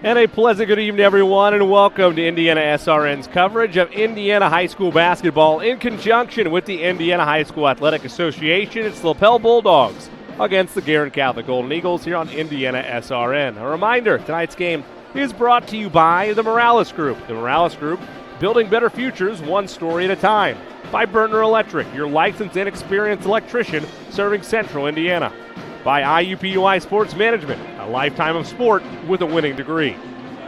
And a pleasant good evening, everyone, and welcome to IndianaSRN's coverage of Indiana high school basketball in conjunction with the Indiana High School Athletic Association. It's the Lapel Bulldogs against the Guerin Catholic Golden Eagles here on IndianaSRN. A reminder, tonight's game is brought to you by the Morales Group. The Morales Group, building better futures one story at a time. By Burtner Electric, your licensed and experienced electrician serving Central Indiana. By IUPUI Sports Management, a lifetime of sport with a winning degree.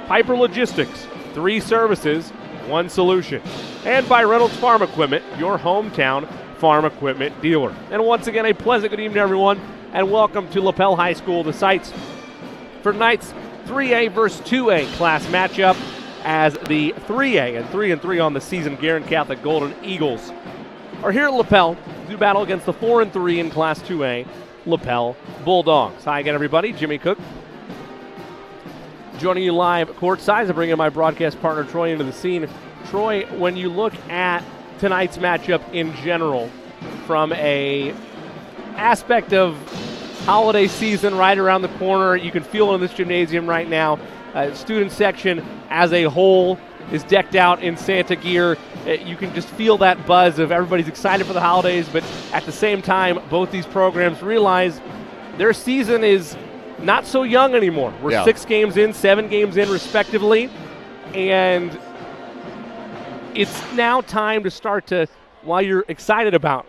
Piper Logistics, 3 services, 1 solution. And by Reynolds Farm Equipment, your hometown farm equipment dealer. And once again, a pleasant good evening, everyone, and welcome to Lapel High School, the sites for tonight's 3A versus 2A class matchup, as the 3A and 3-3 on the season Guerin Catholic Golden Eagles are here at Lapel to battle against the 4-3 in Class 2A Lapel Bulldogs. Hi again, everybody. Jimmy Cook joining you live courtside. I bring in my broadcast partner Troy into the scene. Troy, when you look at tonight's matchup in general, from a aspect of holiday season right around the corner, you can feel it in this gymnasium right now. Student section as a whole is decked out in Santa gear. You can just feel that buzz of everybody's excited for the holidays, but at the same time, both these programs realize their season is not so young anymore. We're 6 games in, 7 games in, respectively, and it's now time to start to, while you're excited about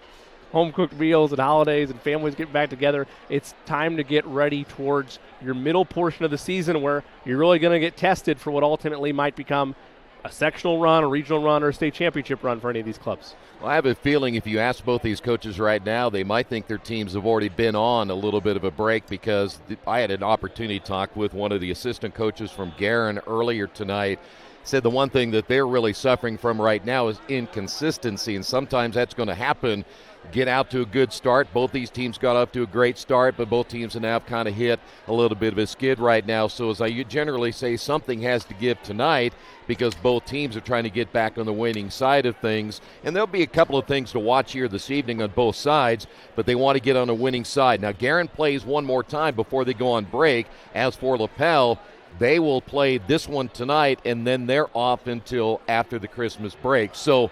home-cooked meals and holidays and families getting back together, it's time to get ready towards your middle portion of the season where you're really going to get tested for what ultimately might become a sectional run, a regional run, or a state championship run for any of these clubs. Well, I have a feeling if you ask both these coaches right now, they might think their teams have already been on a little bit of a break, because I had an opportunity to talk with one of the assistant coaches from Guerin earlier tonight. Said the one thing that they're really suffering from right now is inconsistency, and sometimes that's going to happen. Get out to a good start. Both these teams got up to a great start, but both teams have kind of hit a little bit of a skid right now. So as I generally say, something has to give tonight, because both teams are trying to get back on the winning side of things. And there'll be a couple of things to watch here this evening on both sides, but they want to get on the winning side. Now, Guerin plays one more time before they go on break. As for Lapel, they will play this one tonight, and then they're off until after the Christmas break. So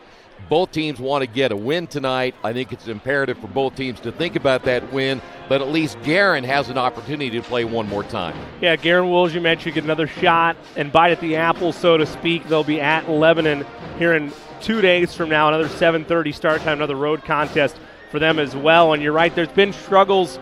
both teams want to get a win tonight. I think it's imperative for both teams to think about that win, but at least Guerin has an opportunity to play one more time. Yeah, Guerin will, as you mentioned, get another shot and bite at the apple, so to speak. They'll be at Lebanon here in 2 days from now, another 7:30 start time, another road contest for them as well. And you're right, there's been struggles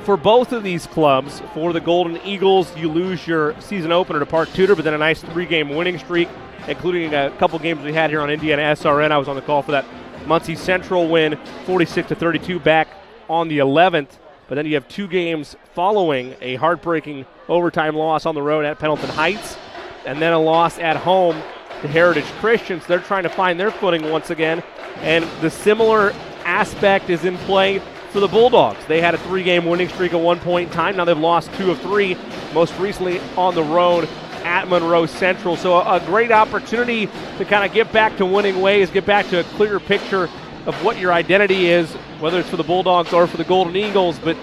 for both of these clubs. For the Golden Eagles, you lose your season opener to Park Tudor, but then a nice 3-game winning streak, including a couple games we had here on IndianaSRN. I was on the call for that Muncie Central win, 46-32 back on the 11th. But then you have 2 games following a heartbreaking overtime loss on the road at Pendleton Heights, and then a loss at home to Heritage Christian. So they're trying to find their footing once again. And the similar aspect is in play for the Bulldogs. They had a 3-game winning streak at one point in time. Now they've lost 2 of 3, most recently on the road at Monroe Central. So a great opportunity to kind of get back to winning ways, get back to a clearer picture of what your identity is, whether it's for the Bulldogs or for the Golden Eagles. But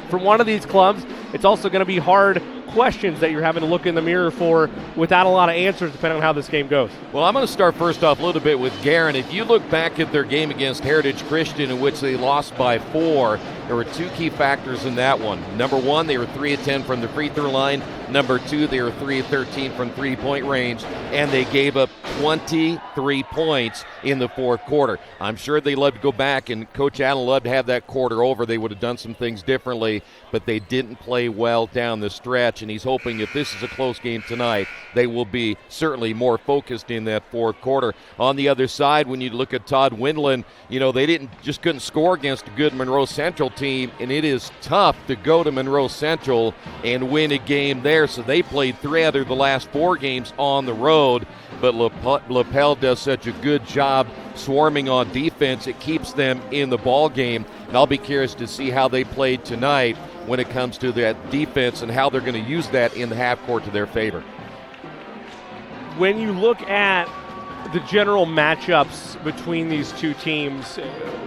for one of these clubs, it's also going to be hard questions that you're having to look in the mirror for without a lot of answers depending on how this game goes? Well, I'm going to start first off a little bit with Guerin. If you look back at their game against Heritage Christian, in which they lost by 4, there were 2 key factors in that one. Number 1, they were 3 of 10 from the free throw line. Number 2, they were 3 of 13 from three-point range, and they gave up 23 points in the fourth quarter. I'm sure they love to go back, and Coach Allen loved to have that quarter over. They would have done some things differently, but they didn't play well down the stretch, and he's hoping if this is a close game tonight, they will be certainly more focused in that fourth quarter. On the other side, when you look at Todd Windland, they couldn't score against a good Monroe Central team, and it is tough to go to Monroe Central and win a game there. So they played 3 out of the last 4 games on the road, but Lapel does such a good job swarming on defense. It keeps them in the ball game, and I'll be curious to see how they played tonight when it comes to that defense and how they're going to use that in the half court to their favor. When you look at the general matchups between these two teams,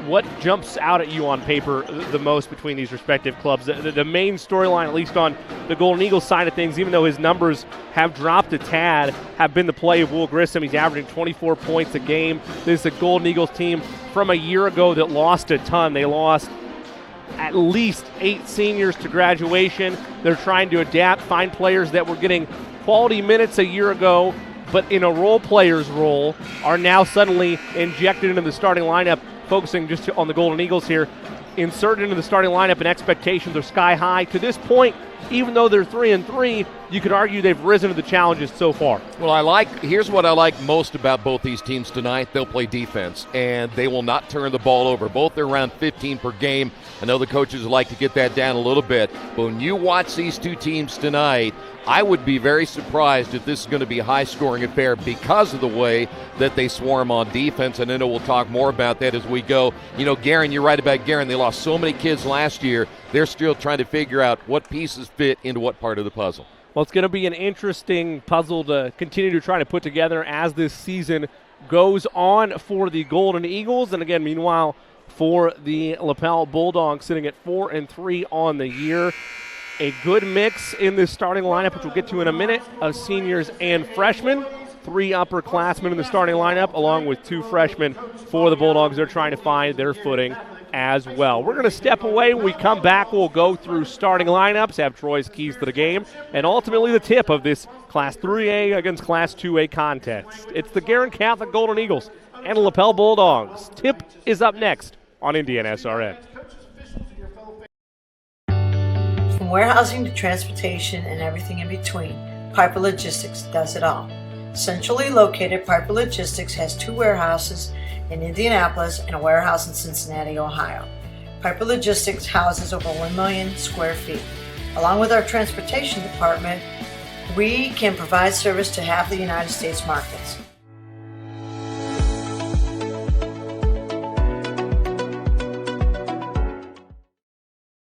what jumps out at you on paper the most between these respective clubs? The main storyline, at least on the Golden Eagles side of things, even though his numbers have dropped a tad, have been the play of Will Grissom. He's averaging 24 points a game. This is a Golden Eagles team from a year ago that lost a ton. They lost at least 8 seniors to graduation. They're trying to adapt, find players that were getting quality minutes a year ago, but in a role player's role, are now suddenly injected into the starting lineup, focusing just on the Golden Eagles here, inserted into the starting lineup, and expectations are sky high. To this point, even though they're 3-3, you could argue they've risen to the challenges so far. Well, here's what I like most about both these teams tonight. They'll play defense, and they will not turn the ball over. Both are around 15 per game. I know the coaches would like to get that down a little bit, but when you watch these two teams tonight, I would be very surprised if this is going to be a high-scoring affair because of the way that they swarm on defense, and I know we'll talk more about that as we go. Guerin, you're right about Guerin. They lost so many kids last year. They're still trying to figure out what pieces fit into what part of the puzzle. Well, it's going to be an interesting puzzle to continue to try to put together as this season goes on for the Golden Eagles. And again, meanwhile, for the Lapel Bulldogs, sitting at 4-3 on the year. A good mix in this starting lineup, which we'll get to in a minute, of seniors and freshmen. 3 upperclassmen in the starting lineup, along with 2 freshmen for the Bulldogs. They're trying to find their footing as well. We're going to step away. When we come back, we'll go through starting lineups, have Troy's keys to the game, and ultimately the tip of this Class 3A against Class 2A contest. It's the Guerin Catholic Golden Eagles and Lapel Bulldogs. Tip is up next on IndianaSRN. From warehousing to transportation and everything in between, Piper Logistics does it all. Centrally located, Piper Logistics has 2 warehouses in Indianapolis and a warehouse in Cincinnati, Ohio. Piper Logistics houses over 1 million square feet. Along with our transportation department, we can provide service to half the United States markets.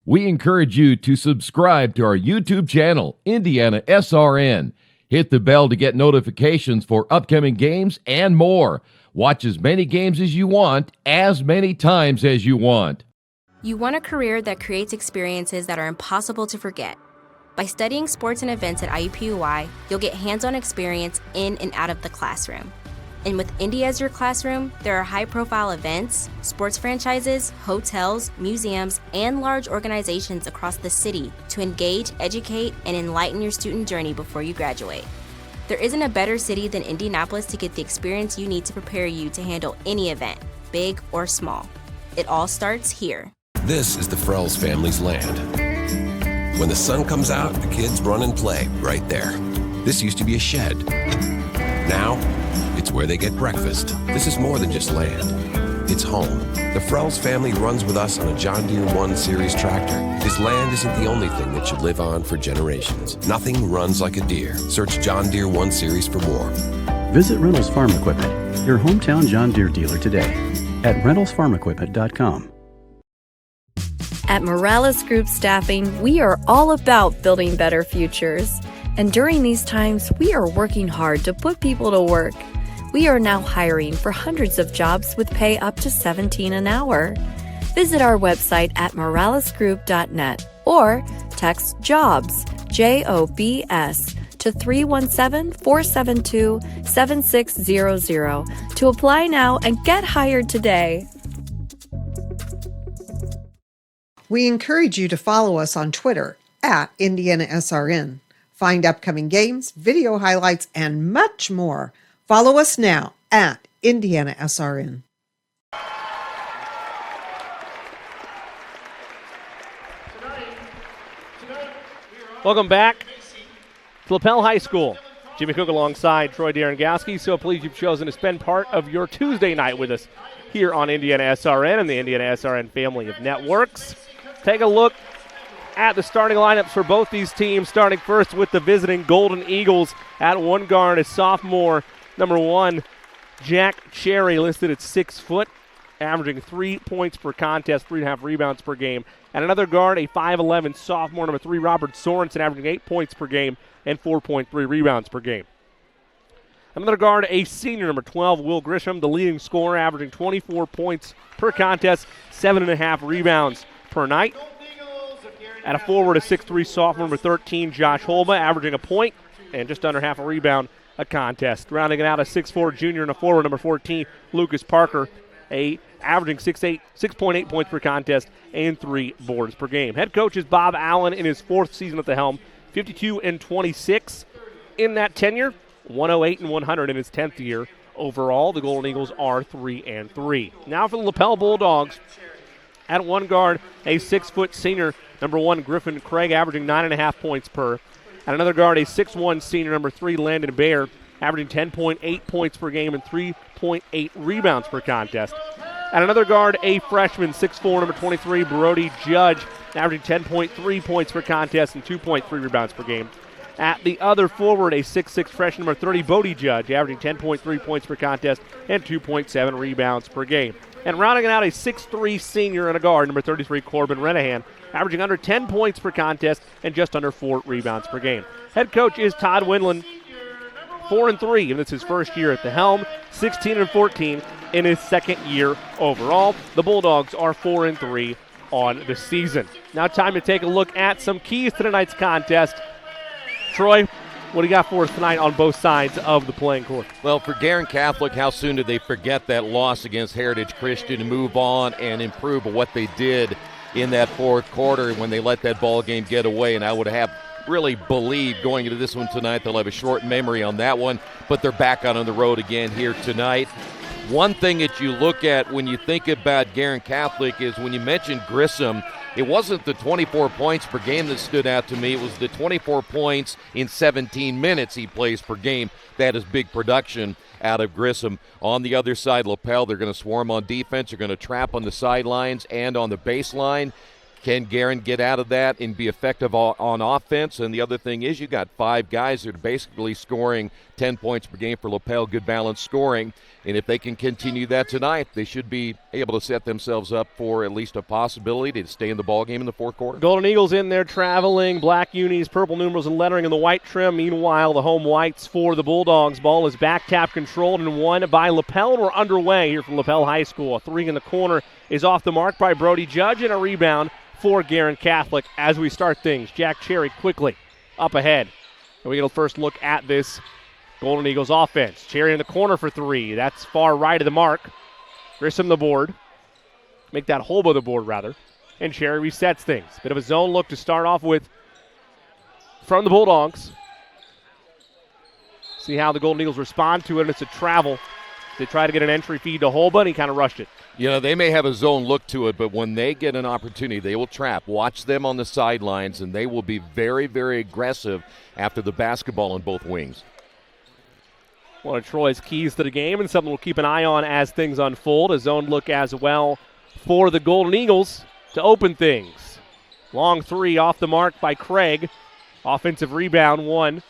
We encourage you to subscribe to our YouTube channel, IndianaSRN. Hit the bell to get notifications for upcoming games and more. Watch as many games as you want, as many times as you want. You want a career that creates experiences that are impossible to forget. By studying sports and events at IUPUI, you'll get hands-on experience in and out of the classroom. And with Indy as your classroom, there are high-profile events, sports franchises, hotels, museums, and large organizations across the city to engage, educate, and enlighten your student journey before you graduate. There isn't a better city than Indianapolis to get the experience you need to prepare you to handle any event, big or small. It all starts here. This is the Frells family's land. When the sun comes out, the kids run and play right there. This used to be a shed. Now, it's where they get breakfast. This is more than just land. It's home. The Frells family runs with us on a John Deere 1 Series tractor. This land isn't the only thing that should live on for generations. Nothing runs like a Deere. Search John Deere 1 Series for more. Visit Reynolds Farm Equipment, your hometown John Deere dealer today at reynoldsfarmequipment.com. At Morales Group Staffing, we are all about building better futures. And during these times, we are working hard to put people to work. We are now hiring for hundreds of jobs with pay up to $17 an hour. Visit our website at moralesgroup.net or Text JOBS, JOBS, to 317-472-7600 to apply now and get hired today. We encourage you to follow us on Twitter at IndianaSRN. Find upcoming games, video highlights, and much more. Follow us now at IndianaSRN. Welcome back to Lapel High School. Jimmy Cook alongside Troy Darengowski. So pleased you've chosen to spend part of your Tuesday night with us here on IndianaSRN and the IndianaSRN family of networks. Take a look at the starting lineups for both these teams, starting first with the visiting Golden Eagles. At one guard, a sophomore, number 1, Jack Cherry, listed at 6 foot, averaging 3 points per contest, 3.5 rebounds per game. At another guard, a 5'11 sophomore, number 3, Robert Sorensen, averaging 8 points per game and 4.3 rebounds per game. Another guard, a senior, number 12, Will Grisham, the leading scorer, averaging 24 points per contest, 7.5 rebounds per night. At a forward, a 6'3 sophomore, number 13, Josh Holba, averaging a point and just under half a rebound a contest. Rounding it out, a 6'4 junior and a forward, number 14, Lucas Parker, averaging 6.8 points per contest and 3 boards per game. Head coach is Bob Allen in his 4th season at the helm, 52-26 in that tenure, 108-100 in his 10th year. Overall, the Golden Eagles are 3-3. Now for the Lapel Bulldogs. At one guard, a 6-foot senior, number 1, Griffin Craig, averaging 9.5 points per. At another guard, a 6'1 senior, number 3, Landon Baer, averaging 10.8 points per game and 3.8 rebounds per contest. At another guard, a freshman, 6'4", number 23, Brody Judge, averaging 10.3 points per contest and 2.3 rebounds per game. At the other forward, a 6'6 freshman, number 30, Bodie Judge, averaging 10.3 points per contest and 2.7 rebounds per game. And rounding it out, a 6'3 senior and a guard, number 33, Corbin Renahan, averaging under 10 points per contest and just under 4 rebounds per game. Head coach is Todd Windland, 4-3, and it's his first year at the helm, 16-14 in his second year overall. The Bulldogs are 4-3 on the season. Now time to take a look at some keys to tonight's contest. Troy, what do you got for us tonight on both sides of the playing court? Well, for Guerin Catholic, how soon did they forget that loss against Heritage Christian and move on and improve what they did in that fourth quarter when they let that ball game get away? And I would have really believed going into this one tonight they'll have a short memory on that one, but they're back out on the road again here tonight. One thing that you look at when you think about Guerin Catholic is when you mentioned Grissom, it wasn't the 24 points per game that stood out to me. It was the 24 points in 17 minutes he plays per game. That is big production out of Grissom. On the other side, Lapel, they're going to swarm on defense. They're going to trap on the sidelines and on the baseline. Can Guerin get out of that and be effective on offense? And the other thing is you got 5 guys that are basically scoring 10 points per game for Lapel, good balanced scoring. And if they can continue that tonight, they should be able to set themselves up for at least a possibility to stay in the ballgame in the fourth quarter. Golden Eagles in there traveling, black unis, purple numerals and lettering in the white trim. Meanwhile, the home whites for the Bulldogs. Ball is back tap controlled and won by Lapel. We're underway here from Lapel High School. A 3 in the corner is off the mark by Brody Judge, and a rebound for Guerin Catholic as we start things. Jack Cherry quickly up ahead. And we get a first look at this Golden Eagles offense. Cherry in the corner for 3. That's far right of the mark. Grissom the board. Make that Holba the board, rather. And Cherry resets things. Bit of a zone look to start off with from the Bulldogs. See how the Golden Eagles respond to it, and it's a travel. They try to get an entry feed to Holba, and he kind of rushed it. You know, they may have a zone look to it, but when they get an opportunity, they will trap. Watch them on the sidelines, and they will be very, very aggressive after the basketball on both wings. One of Troy's keys to the game, and something we'll keep an eye on as things unfold. A zone look as well for the Golden Eagles to open things. Long 3 off the mark by Craig. Offensive rebound won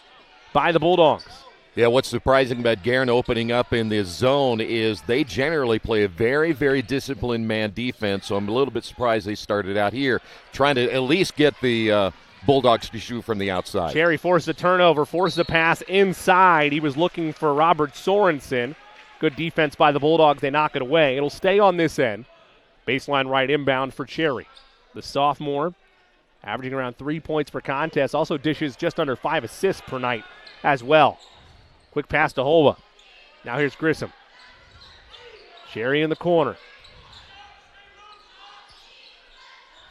by the Bulldogs. Yeah, what's surprising about Guerin opening up in this zone is they generally play a very, very disciplined man defense, so I'm a little bit surprised they started out here trying to at least get the Bulldogs to shoot from the outside. Cherry forces a turnover, forces a pass inside. He was looking for Robert Sorensen. Good defense by the Bulldogs. They knock it away. It'll stay on this end. Baseline right inbound for Cherry. The sophomore averaging around 3 points per contest. Also dishes just under 5 assists per night as well. Quick pass to Holba. Now here's Grissom. Cherry in the corner.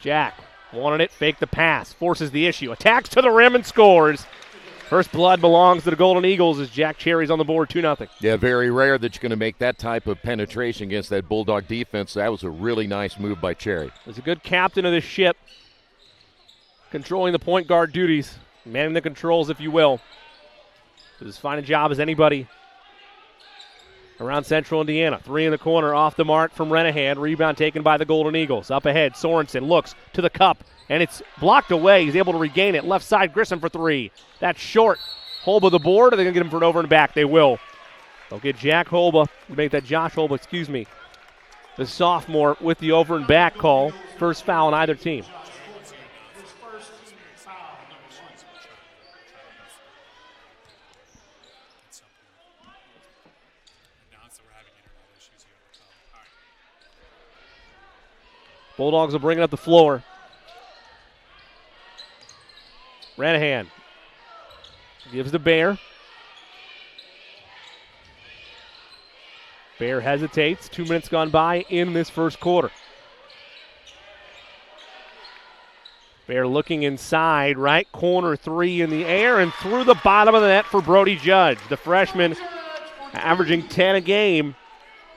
Jack wanted it, fake the pass, forces the issue, attacks to the rim and scores. First blood belongs to the Golden Eagles as Jack Cherry's on the board, 2-0. Yeah, very rare that you're going to make that type of penetration against that Bulldog defense. That was a really nice move by Cherry. He's a good captain of this ship, controlling the point guard duties, manning the controls, if you will. Does as fine a job as anybody around Central Indiana. 3 in the corner, off the mark from Renahan. Rebound taken by the Golden Eagles. Up ahead, Sorensen looks to the cup, and it's blocked away. He's able to regain it. Left side, Grissom for 3. That's short. Holba the board. Are they going to get him for an over and back? They will. They'll get Jack Holba, make that Josh Holba, the sophomore, with the over and back call. First foul on either team. Bulldogs will bring it up the floor. Renahan gives to Bear. Bear hesitates. 2 minutes gone by in this first quarter. Bear looking inside, right corner 3 in the air and through the bottom of the net for Brody Judge. The freshman, averaging 10 a game,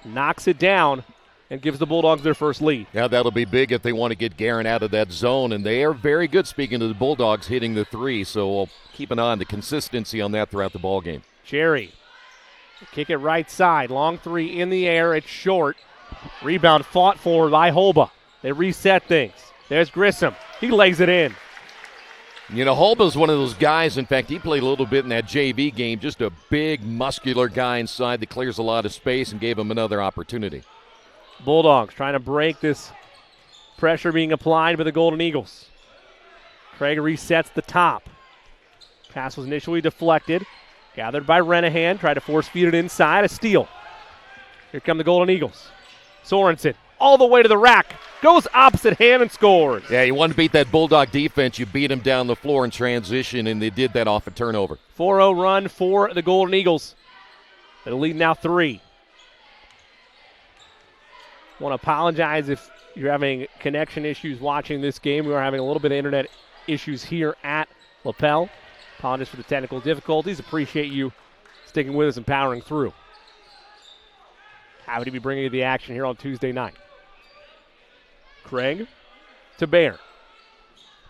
knocks it down and gives the Bulldogs their first lead. Yeah, that'll be big if they want to get Guerin out of that zone, and they are very good, speaking of the Bulldogs, hitting the 3, so we'll keep an eye on the consistency on that throughout the ballgame. Cherry, kick it right side, long 3 in the air, it's short. Rebound fought for by Holba. They reset things. There's Grissom. He lays it in. You know, Holba's one of those guys, in fact, he played a little bit in that JV game, just a big, muscular guy inside that clears a lot of space and gave him another opportunity. Bulldogs trying to break this pressure being applied by the Golden Eagles. Craig resets the top. Pass was initially deflected. Gathered by Renahan. Tried to force feed it inside. A steal. Here come the Golden Eagles. Sorensen all the way to the rack. Goes opposite hand and scores. Yeah, you want to beat that Bulldog defense. You beat them down the floor in transition, and they did that off a turnover. 4-0 run for the Golden Eagles. They'll lead now 3. Want to apologize if you're having connection issues watching this game. We are having a little bit of internet issues here at Lapel. Apologize for the technical difficulties. Appreciate you sticking with us and powering through. Happy to be bringing you the action here on Tuesday night. Craig to Bear.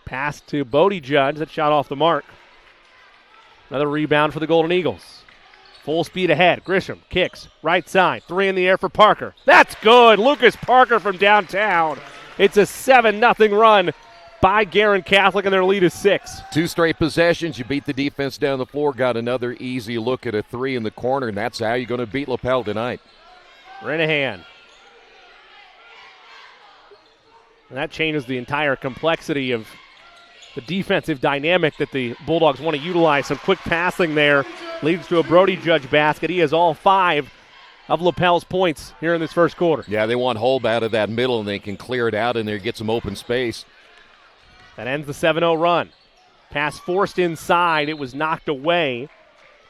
Pass to Bodie Judge. That shot off the mark. Another rebound for the Golden Eagles. Full speed ahead. Grisham kicks right side. 3 in the air for Parker. That's good. Lucas Parker from downtown. It's a 7-0 run by Guerin Catholic, and their lead is 6. 2 straight possessions. You beat the defense down the floor. Got another easy look at a 3 in the corner, and that's how you're going to beat Lapel tonight. Renahan. And that changes the entire complexity of the defensive dynamic that the Bulldogs want to utilize. Some quick passing there leads to a Brody Judge basket. He has all 5 of Lapel's points here in this first quarter. Yeah, they want Holb out of that middle, and they can clear it out in there, get some open space. That ends the 7-0 run. Pass forced inside. It was knocked away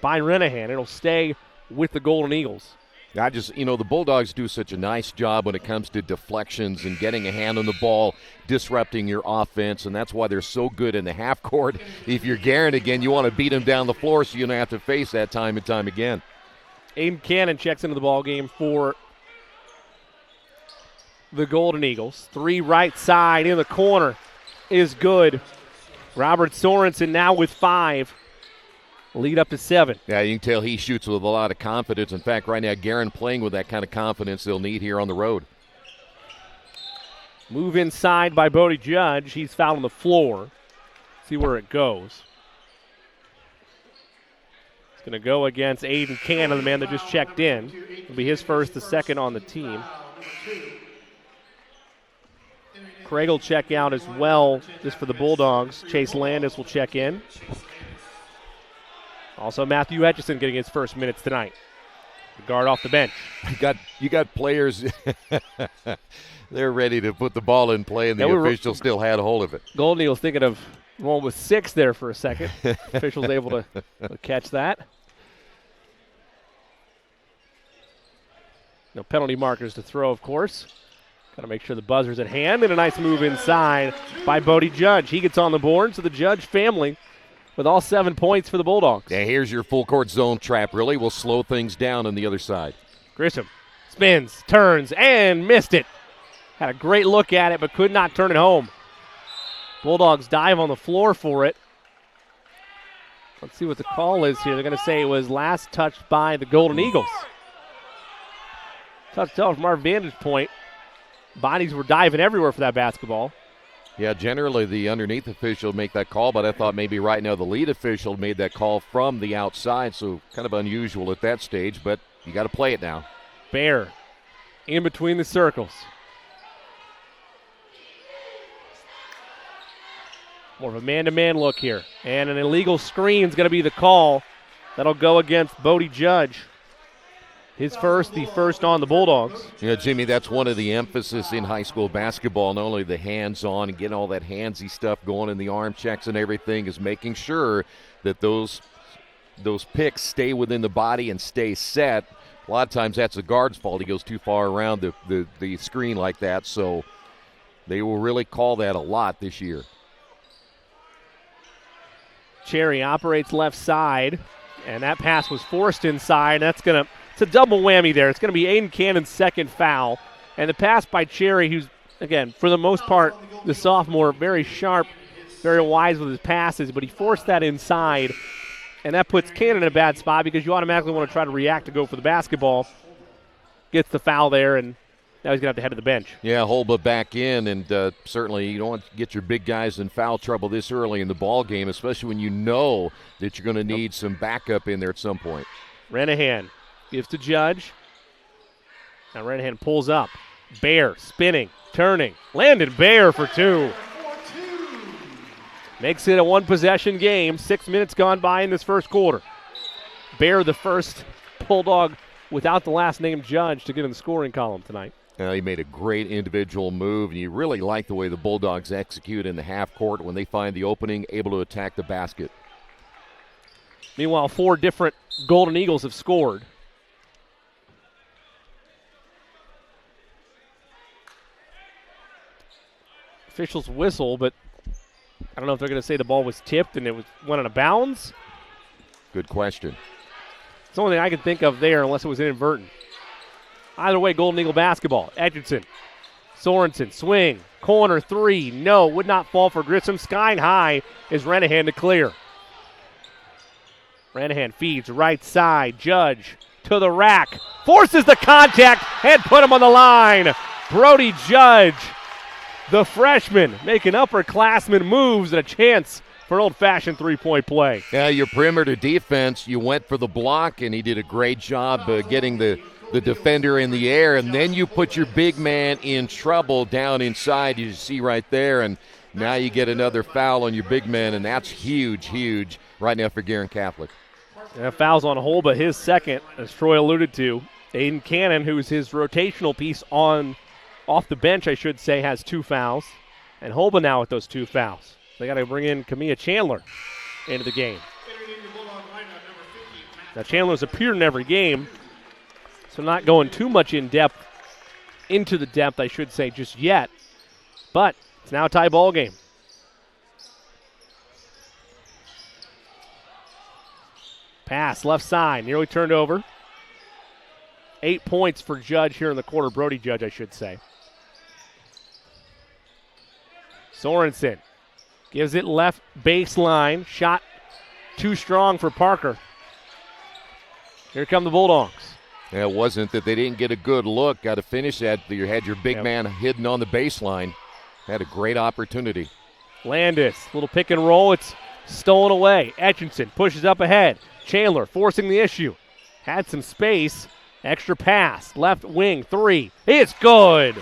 by Renahan. It'll stay with the Golden Eagles. The Bulldogs do such a nice job when it comes to deflections and getting a hand on the ball, disrupting your offense, and that's why they're so good in the half court. If you're Guerin again, you want to beat them down the floor so you don't have to face that time and time again. Aiden Cannon checks into the ball game for the Golden Eagles. 3 right side in the corner is good. Robert Sorensen now with 5. Lead up to 7. Yeah, you can tell he shoots with a lot of confidence. In fact, right now, Guerin playing with that kind of confidence they'll need here on the road. Move inside by Bodie Judge. He's fouled on the floor. See where it goes. It's going to go against Aiden Cannon, the man that just checked in. It'll be his first, the second on the team. Craig will check out as well, just for the Bulldogs. Chase Landis will check in. Also, Matthew Etchison getting his first minutes tonight. The guard off the bench. You got players. They're ready to put the ball in play, and the official still had a hold of it. Golden Eagles thinking of one with 6 there for a second. Officials able to catch that. No penalty markers to throw, of course. Got to make sure the buzzer's at hand, and a nice move inside by Bodie Judge. He gets on the board, so the Judge family with all 7 points for the Bulldogs. Yeah, here's your full court zone trap. Really will slow things down on the other side. Grissom spins, turns, and missed it. Had a great look at it, but could not turn it home. Bulldogs dive on the floor for it. Let's see what the call is here. They're going to say it was last touched by the Golden Eagles. Tough to tell from our vantage point. Bodies were diving everywhere for that basketball. Yeah, generally the underneath official would make that call, but I thought maybe right now the lead official made that call from the outside, so kind of unusual at that stage, but you got to play it now. Bear in between the circles. More of a man-to-man look here. And an illegal screen is going to be the call. That'll go against Bodie Judge. The first on the Bulldogs. Yeah, Jimmy, that's one of the emphasis in high school basketball, not only the hands-on and getting all that handsy stuff going in the arm checks and everything, is making sure that those picks stay within the body and stay set. A lot of times that's the guard's fault. He goes too far around the screen like that, so they will really call that a lot this year. Cherry operates left side, and that pass was forced inside. It's a double whammy there. It's going to be Aiden Cannon's second foul. And the pass by Cherry, who's, again, for the most part, the sophomore, very sharp, very wise with his passes, but he forced that inside. And that puts Cannon in a bad spot because you automatically want to try to react to go for the basketball. Gets the foul there, and now he's going to have to head to the bench. Yeah, Holba back in, and certainly you don't want to get your big guys in foul trouble this early in the ball game, especially when you know that you're going to need some backup in there at some point. Renahan gives to Judge. Now Renahan pulls up. Bear spinning, turning. Landed Bear for 2. Makes it a one-possession game. 6 minutes gone by in this first quarter. Bear, the first Bulldog without the last name Judge to get in the scoring column tonight. He made a great individual move, and you really like the way the Bulldogs execute in the half court when they find the opening, able to attack the basket. Meanwhile, 4 different Golden Eagles have scored. Officials whistle, but I don't know if they're going to say the ball was tipped and went out of bounds. Good question. It's the only thing I can think of there unless it was inadvertent. Either way, Golden Eagle basketball. Edgerton, Sorensen, swing, corner 3. No, would not fall for Grissom. Skying high is Renahan to clear. Renahan feeds right side. Judge to the rack. Forces the contact and put him on the line. Brody Judge, the freshman, making upperclassman moves and a chance for an old-fashioned three-point play. Yeah, your perimeter defense, you went for the block, and he did a great job getting the defender in the air, and then you put your big man in trouble down inside, you see right there, and now you get another foul on your big man, and that's huge, huge right now for Guerin Catholic. Yeah, fouls on Holba, his second, as Troy alluded to. Aiden Cannon, who's his rotational piece off the bench, I should say, has 2 fouls. And Holba now with those 2 fouls. They got to bring in Kamia Chandler into the game. Now, Chandler's appeared in every game, so not going too much into the depth, I should say, just yet. But it's now a tie ball game. Pass, left side, nearly turned over. 8 points for Judge here in the quarter. Brody Judge, I should say. Sorensen gives it left baseline. Shot too strong for Parker. Here come the Bulldogs. Yeah, it wasn't that they didn't get a good look. Got to finish that. You had your big man hidden on the baseline. Had a great opportunity. Landis, little pick and roll. It's stolen away. Etchinson pushes up ahead. Chandler forcing the issue. Had some space. Extra pass. Left wing 3. It's good.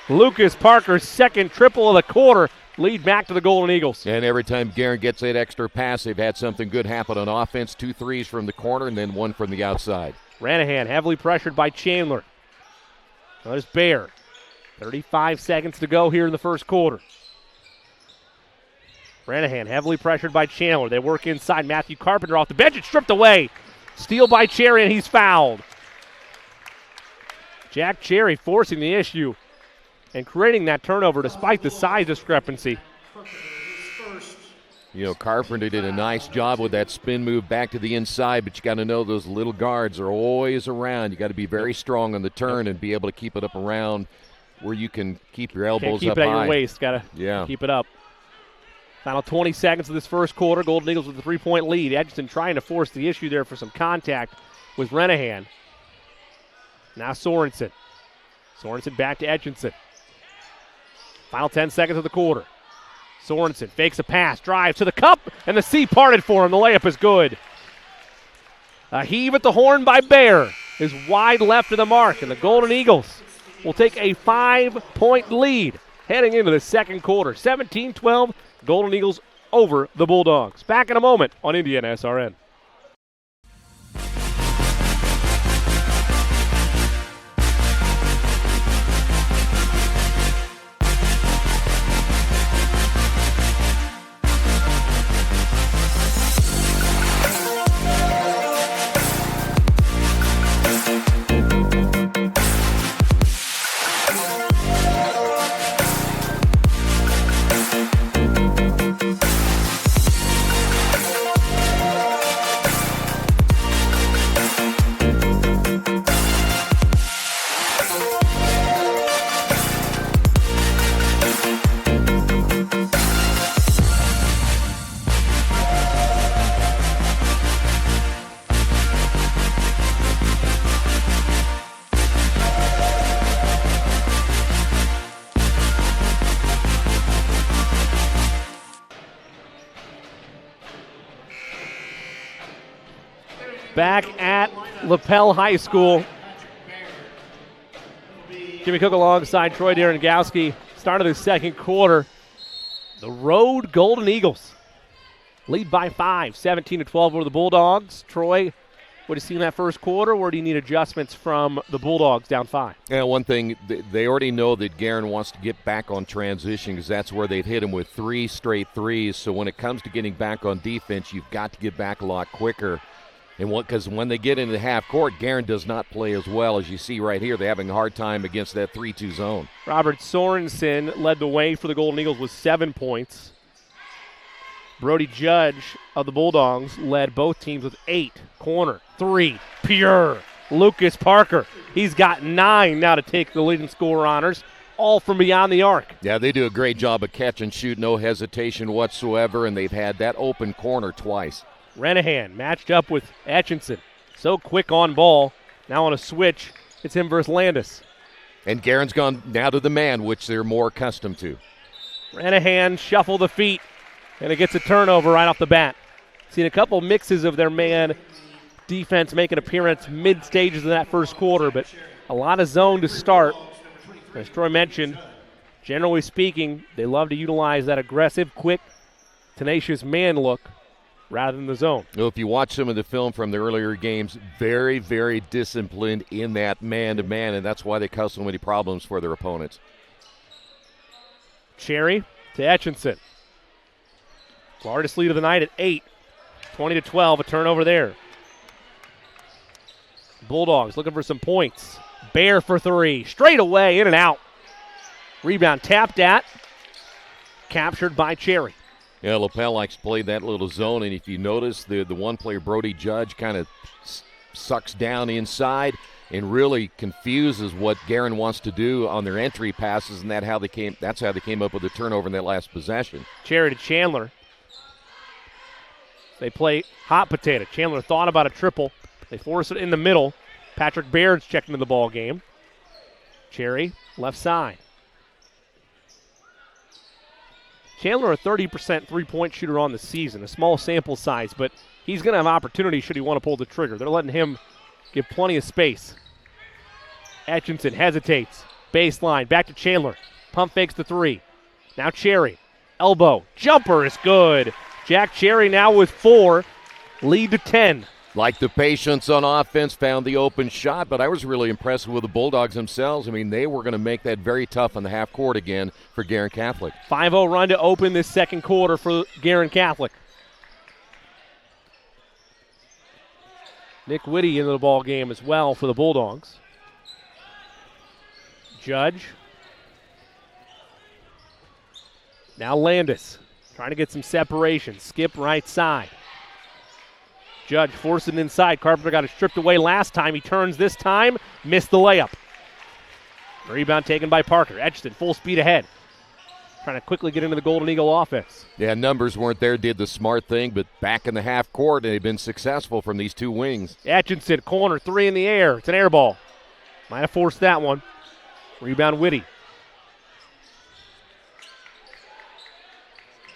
Lucas Parker's second triple of the quarter. Lead back to the Golden Eagles. And every time Guerin gets that extra pass, they've had something good happen on offense. 2 threes from the corner and then 1 from the outside. Ranahan heavily pressured by Chandler. Notice Bear. 35 seconds to go here in the first quarter. Ranahan heavily pressured by Chandler. They work inside. Matthew Carpenter off the bench. It's stripped away. Steal by Cherry, and he's fouled. Jack Cherry forcing the issue and creating that turnover despite the size discrepancy. You know, Carpenter did a nice job with that spin move back to the inside, but you got to know those little guards are always around. You got to be very strong on the turn and be able to keep it up around where you can keep your elbows Can't keep up it at high. your waist. Got to keep it up. Final 20 seconds of this first quarter. Golden Eagles with a 3-point lead. Edgerton trying to force the issue there for some contact with Ranahan. Now Sorensen. Sorensen back to Edgerton. Final 10 seconds of the quarter. Sorensen fakes a pass, drives to the cup, and the C parted for him. The layup is good. A heave at the horn by Bear is wide left of the mark, and the Golden Eagles will take a 5-point lead heading into the second quarter. 17-12, Golden Eagles over the Bulldogs. Back in a moment on IndianaSRN. Back at Lapel High School. Jimmy Cook alongside Troy Darengowski. Start of the second quarter. The road Golden Eagles lead by 5, 17-12 over the Bulldogs. Troy, what do you see in that first quarter? Where do you need adjustments from the Bulldogs down 5? Yeah, one thing, they already know that Guerin wants to get back on transition because that's where they've hit him with 3 straight threes. So when it comes to getting back on defense, you've got to get back a lot quicker. And because when they get into the half court, Guerin does not play as well as you see right here. They're having a hard time against that 3-2 zone. Robert Sorensen led the way for the Golden Eagles with 7 points. Brody Judge of the Bulldogs led both teams with 8. Corner, 3, pure. Lucas Parker, he's got 9 now to take the leading scorer honors, all from beyond the arc. Yeah, they do a great job of catch and shoot, no hesitation whatsoever, and they've had that open corner twice. Ranahan matched up with Atchison. So quick on ball. Now on a switch, it's him versus Landis. And Guerin's gone now to the man, which they're more accustomed to. Ranahan shuffle the feet, and it gets a turnover right off the bat. Seen a couple mixes of their man defense make an appearance mid-stages of that first quarter, but a lot of zone to start. As Troy mentioned, generally speaking, they love to utilize that aggressive, quick, tenacious man look rather than the zone. Well, if you watch some of the film from the earlier games, very, very disciplined in that man-to-man, and that's why they cause so many problems for their opponents. Cherry to Etchinson. Largest lead of the night at 8. 20-12, a turnover there. Bulldogs looking for some points. Bear for 3. Straight away, in and out. Rebound tapped at. Captured by Cherry. Yeah, Lapel likes to play that little zone, and if you notice, the one player, Brody Judge, kind of sucks down inside and really confuses what Guerin wants to do on their entry passes, and that's how they came up with the turnover in that last possession. Cherry to Chandler. They play hot potato. Chandler thought about a triple. They force it in the middle. Patrick Baird's checked into the ball game. Cherry, left side. Chandler, a 30% three-point shooter on the season, a small sample size, but he's going to have opportunity should he want to pull the trigger. They're letting him give plenty of space. Atchison hesitates. Baseline, back to Chandler. Pump fakes the 3. Now Cherry. Elbow. Jumper is good. Jack Cherry now with 4. Lead to 10. Like the patience on offense, found the open shot, but I was really impressed with the Bulldogs themselves. I mean, they were going to make that very tough on the half court again for Guerin Catholic. 5-0 run to open this second quarter for Guerin Catholic. Nick Whitty into the ball game as well for the Bulldogs. Judge. Now Landis trying to get some separation. Skip right side. Judge forcing inside. Carpenter got it stripped away last time. He turns this time. Missed the layup. Rebound taken by Parker. Edgeston full speed ahead. Trying to quickly get into the Golden Eagle offense. Yeah, numbers weren't there, did the smart thing, but back in the half court, and they've been successful from these two wings. Atchison, corner, 3 in the air. It's an air ball. Might have forced that one. Rebound Whitty.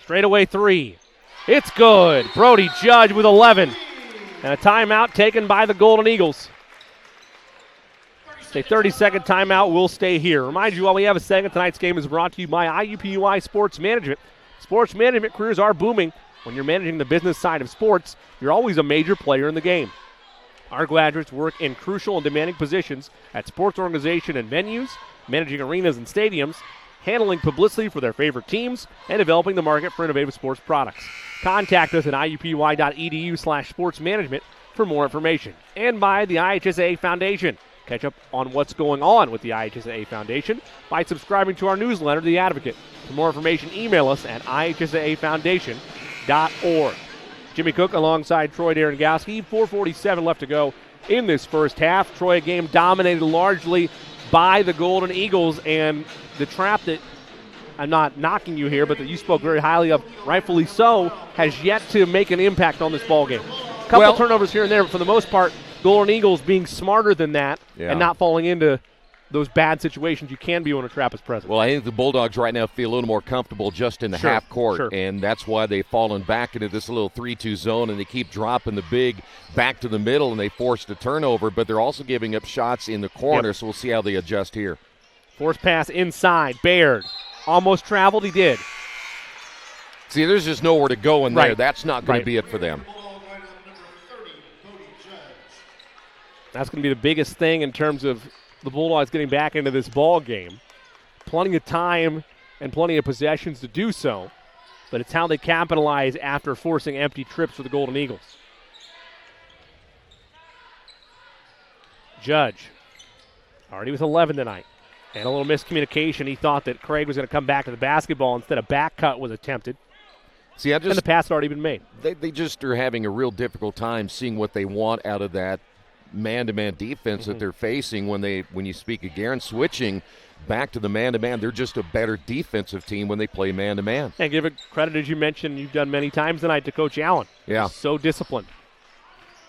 Straightaway 3. It's good. Brody Judge with 11. And a timeout taken by the Golden Eagles. A 30-second timeout will stay here. Remind you, while we have a second, tonight's game is brought to you by IUPUI Sports Management. Sports management careers are booming. When you're managing the business side of sports, you're always a major player in the game. Our graduates work in crucial and demanding positions at sports organization and venues, managing arenas and stadiums, handling publicity for their favorite teams, and developing the market for innovative sports products. Contact us at iupui.edu/sportsmanagement for more information. And by the IHSAA Foundation. Catch up on what's going on with the IHSAA Foundation by subscribing to our newsletter, The Advocate. For more information, email us at ihsaafoundation.org. Jimmy Cook alongside Troy Darengowski. 4:47 left to go in this first half. Troy, a game dominated largely by the Golden Eagles, and the trap that I'm not knocking you here, but that you spoke very highly of, rightfully so, has yet to make an impact on this ballgame. A couple turnovers here and there, but for the most part, Golden Eagles being smarter than that and not falling into those bad situations you can be when a trap is present. Well, I think the Bulldogs right now feel a little more comfortable just in the half court, and that's why they've fallen back into this little 3-2 zone, and they keep dropping the big back to the middle, and they forced a turnover, but they're also giving up shots in the corner, so we'll see how they adjust here. Forced pass inside. Baird almost traveled. He did. See, there's just nowhere to go in there. That's not going to be it for them. That's going to be the biggest thing in terms of the Bulldogs getting back into this ball game. Plenty of time and plenty of possessions to do so, but it's how they capitalize after forcing empty trips for the Golden Eagles. Judge, already with 11 tonight. And a little miscommunication. He thought that Craig was going to come back to the basketball. Instead, a back cut was attempted. See, and the pass had already been made. They just are having a real difficult time seeing what they want out of that man-to-man defense that they're facing when you speak of Guerin switching back to the man-to-man. They're just a better defensive team when they play man-to-man. And give it credit, as you mentioned, you've done many times tonight, to Coach Allen. Yeah. He's so disciplined.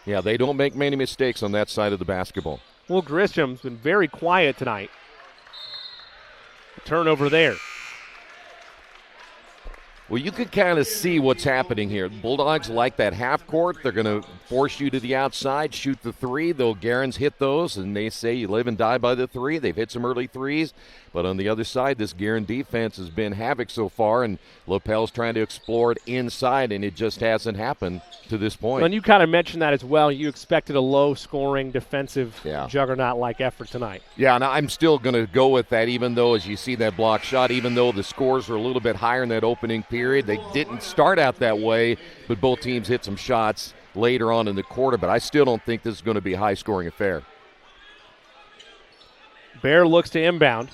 Yeah, they don't make many mistakes on that side of the basketball. Will Grisham's been very quiet tonight. Turnover there. Well, you could kind of see what's happening here. The Bulldogs like that half court. They're going to force you to the outside, shoot the three, though Guerin's hit those, and they say you live and die by the three. They've hit some early threes. But on the other side, this Guerin defense has been havoc so far, and Lapel's trying to explore it inside, and it just hasn't happened to this point. And you kind of mentioned that as well. You expected a low-scoring defensive juggernaut-like effort tonight. Yeah, and I'm still going to go with that, even though, as you see that block shot, even though the scores were a little bit higher in that opening period. They didn't start out that way, but both teams hit some shots later on in the quarter. But I still don't think this is going to be a high-scoring affair. Bear looks to inbound.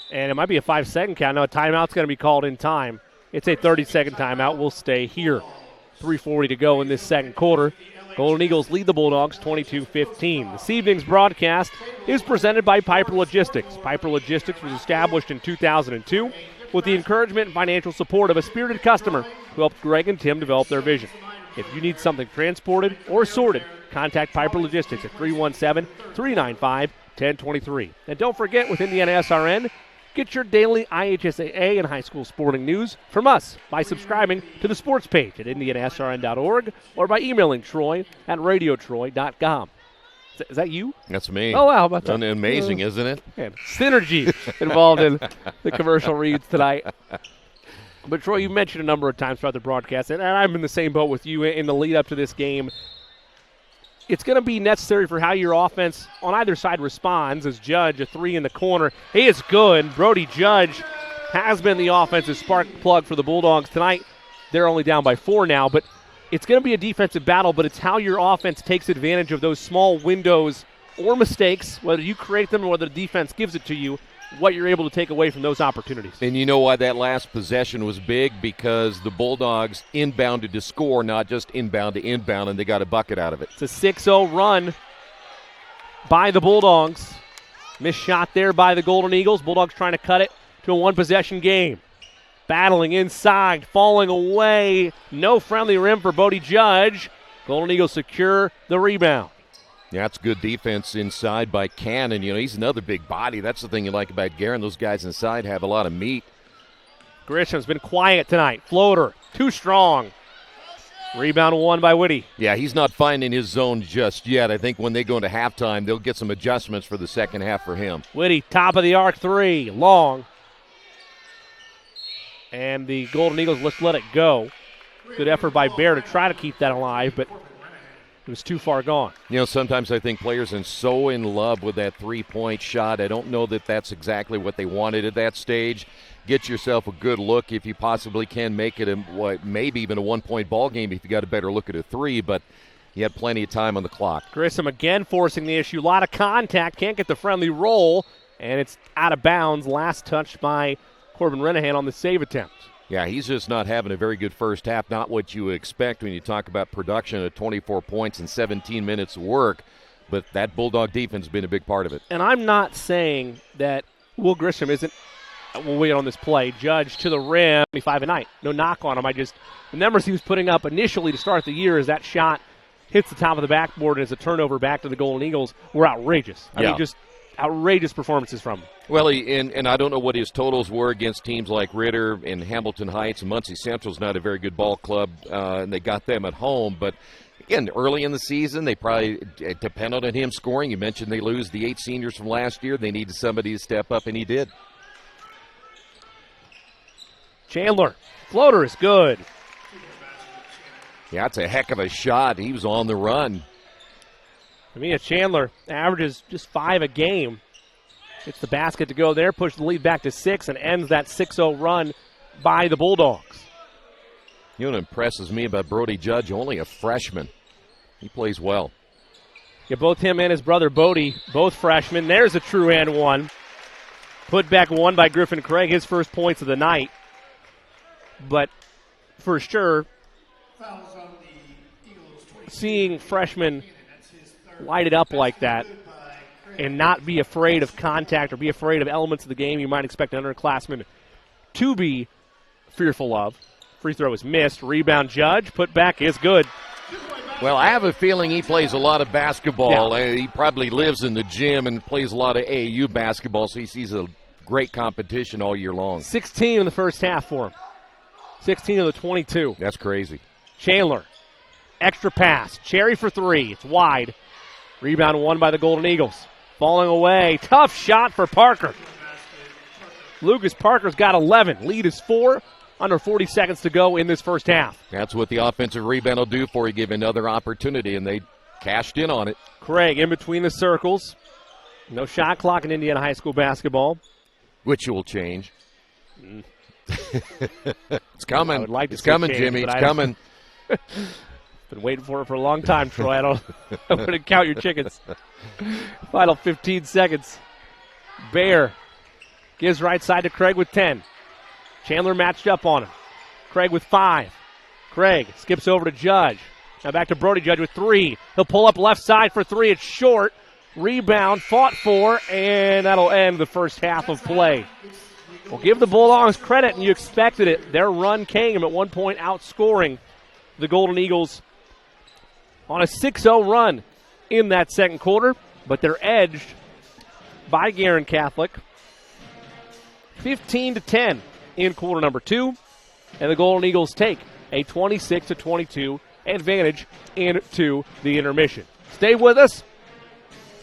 And it might be a 5-second count. No, a timeout's going to be called in time. It's a 30-second timeout. We'll stay here. 3:40 to go in this second quarter. Golden Eagles lead the Bulldogs 22-15. This evening's broadcast is presented by Piper Logistics. Piper Logistics was established in 2002 with the encouragement and financial support of a spirited customer who helped Greg and Tim develop their vision. If you need something transported or sorted, contact Piper Logistics at 317-395-1023. And don't forget, with IndianaSRN, get your daily IHSAA and high school sporting news from us by subscribing to the sports page at IndianaSRN.org or by emailing Troy at radiotroy.com. Is that you? That's me. Oh, wow. How about that? Amazing, isn't it? Man, synergy involved in the commercial reads tonight. But, Troy, you mentioned a number of times throughout the broadcast, and I'm in the same boat with you in the lead-up to this game. it's going to be necessary for how your offense on either side responds. As Judge, a three in the corner. He is good. Brody Judge has been the offensive spark plug for the Bulldogs tonight. They're only down by 4 now, but it's going to be a defensive battle, but it's how your offense takes advantage of those small windows or mistakes, whether you create them or whether the defense gives it to you, what you're able to take away from those opportunities. And you know why that last possession was big? Because the Bulldogs inbounded to score, not just inbound to inbound, and they got a bucket out of it. It's a 6-0 run by the Bulldogs. Missed shot there by the Golden Eagles. Bulldogs trying to cut it to a one-possession game. Battling inside, falling away. No friendly rim for Bodie Judge. Golden Eagles secure the rebound. Yeah, that's good defense inside by Cannon. You know, he's another big body. That's the thing you like about Guerin. Those guys inside have a lot of meat. Grisham's been quiet tonight. Floater, too strong. Rebound won by Whitty. Yeah, he's not finding his zone just yet. I think when they go into halftime, they'll get some adjustments for the second half for him. Whitty, top of the arc three, long. And the Golden Eagles, let's let it go. Good effort by Bear to try to keep that alive, but it was too far gone. You know, sometimes I think players are so in love with that three-point shot. I don't know that that's exactly what they wanted at that stage. Get yourself a good look if you possibly can. Make it maybe even a one-point ball game if you got a better look at a three, but you had plenty of time on the clock. Grissom again forcing the issue. A lot of contact. Can't get the friendly roll, and it's out of bounds. Last touched by Corbin Renahan on the save attempt. Yeah, he's just not having a very good first half. Not what you expect when you talk about production of 24 points and 17 minutes of work. But that Bulldog defense has been a big part of it. And I'm not saying that Will Grissom isn't, we'll wait on this play, Judge to the rim, 25 a night. No knock on him. The numbers he was putting up initially to start the year as that shot hits the top of the backboard and as a turnover back to the Golden Eagles were outrageous. I mean, just outrageous performances from him. Well, and I don't know what his totals were against teams like Ritter and Hamilton Heights. And Muncie Central's not a very good ball club, and they got them at home. But, again, early in the season, they probably depended on him scoring. You mentioned they lose the 8 seniors from last year. They needed somebody to step up, and he did. Chandler, floater is good. Yeah, that's a heck of a shot. He was on the run. Amia Chandler averages just 5 a game. It's the basket to go there, push the lead back to 6, and ends that 6-0 run by the Bulldogs. You know what impresses me about Brody Judge? Only a freshman. He plays well. Yeah, both him and his brother Bodie, both freshmen. There's a true and one. Put back one by Griffin Craig, his first points of the night. But for sure, seeing freshmen light it up like that and not be afraid of contact or be afraid of elements of the game you might expect an underclassman to be fearful of. Free throw is missed. Rebound Judge. Put back is good. Well, I have a feeling he plays a lot of basketball. Yeah. He probably lives in the gym and plays a lot of AAU basketball, so he sees a great competition all year long. 16 in the first half for him. 16 of the 22. That's crazy. Chandler. Extra pass. Cherry for 3. It's wide. Rebound won by the Golden Eagles. Falling away. Tough shot for Parker. Lucas Parker's got 11. Lead is 4. Under 40 seconds to go in this first half. That's what the offensive rebound will do for you, give another opportunity, and they cashed in on it. Craig in between the circles. No shot clock in Indiana high school basketball. Which will change. It's coming. I would like to it's see coming, change, Jimmy. It's coming. Been waiting for it for a long time, Troy. I wouldn't count your chickens. Final 15 seconds. Bear gives right side to Craig with 10. Chandler matched up on him. Craig with 5. Craig skips over to Judge. Now back to Brody Judge with 3. He'll pull up left side for 3. It's short. Rebound, fought for, and that'll end the first half of play. We'll give the Bulldogs credit, and you expected it. Their run came at one point outscoring the Golden Eagles on a 6-0 run in that second quarter, but they're edged by Guerin Catholic 15-10 in quarter number 2, and the Golden Eagles take a 26-22 advantage into the intermission. Stay with us.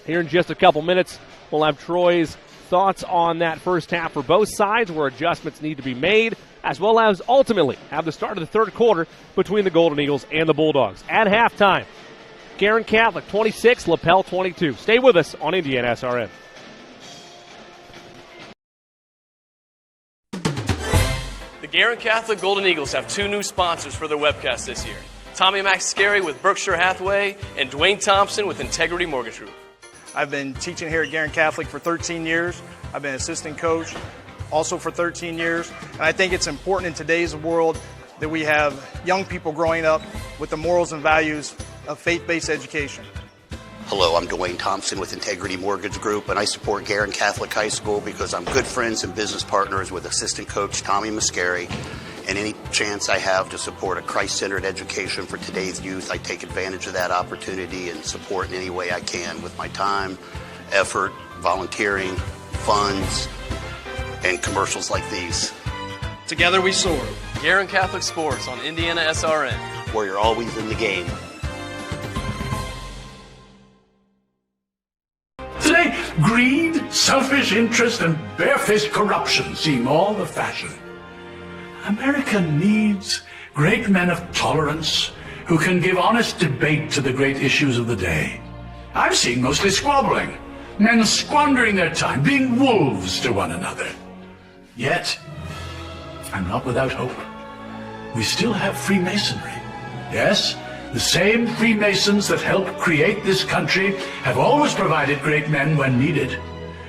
Here in just a couple minutes, we'll have Troy's thoughts on that first half for both sides, where adjustments need to be made, as well as ultimately have the start of the third quarter between the Golden Eagles and the Bulldogs. At halftime, Guerin Catholic 26, Lapel 22. Stay with us on IndianaSRN. The Guerin Catholic Golden Eagles have 2 new sponsors for their webcast this year. Tommy Mascari with Berkshire Hathaway and Dwayne Thompson with Integrity Mortgage Group. I've been teaching here at Guerin Catholic for 13 years. I've been assistant coach also for 13 years. And I think it's important in today's world that we have young people growing up with the morals and values of faith-based education. Hello, I'm Dwayne Thompson with Integrity Mortgage Group, and I support Guerin Catholic High School because I'm good friends and business partners with assistant coach Tommy Mascari. And any chance I have to support a Christ-centered education for today's youth, I take advantage of that opportunity and support in any way I can with my time, effort, volunteering, funds, and commercials like these. Together we soar. Guerin Catholic Sports on IndianaSRN, where you're always in the game. Today, greed, selfish interest, and barefaced corruption seem all the fashion. America needs great men of tolerance who can give honest debate to the great issues of the day. I'm seeing mostly squabbling, men squandering their time, being wolves to one another. Yet, I'm not without hope. We still have Freemasonry. Yes, the same Freemasons that helped create this country have always provided great men when needed.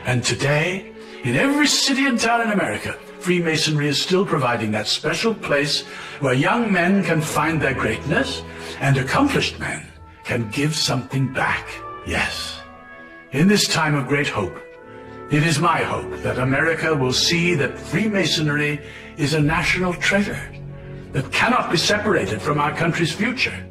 And today, in every city and town in America, Freemasonry is still providing that special place where young men can find their greatness and accomplished men can give something back. Yes, in this time of great hope, it is my hope that America will see that Freemasonry is a national treasure that cannot be separated from our country's future.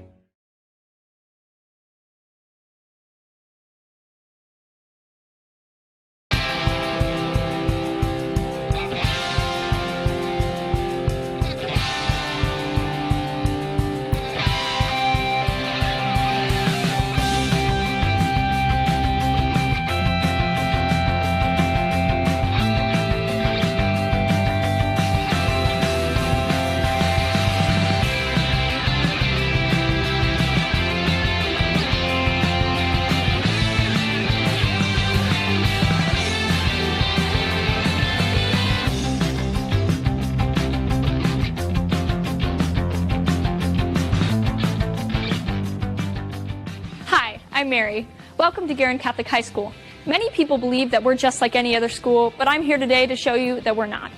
I'm Mary. Welcome to Guerin Catholic High School. Many people believe that we're just like any other school, but I'm here today to show you that we're not.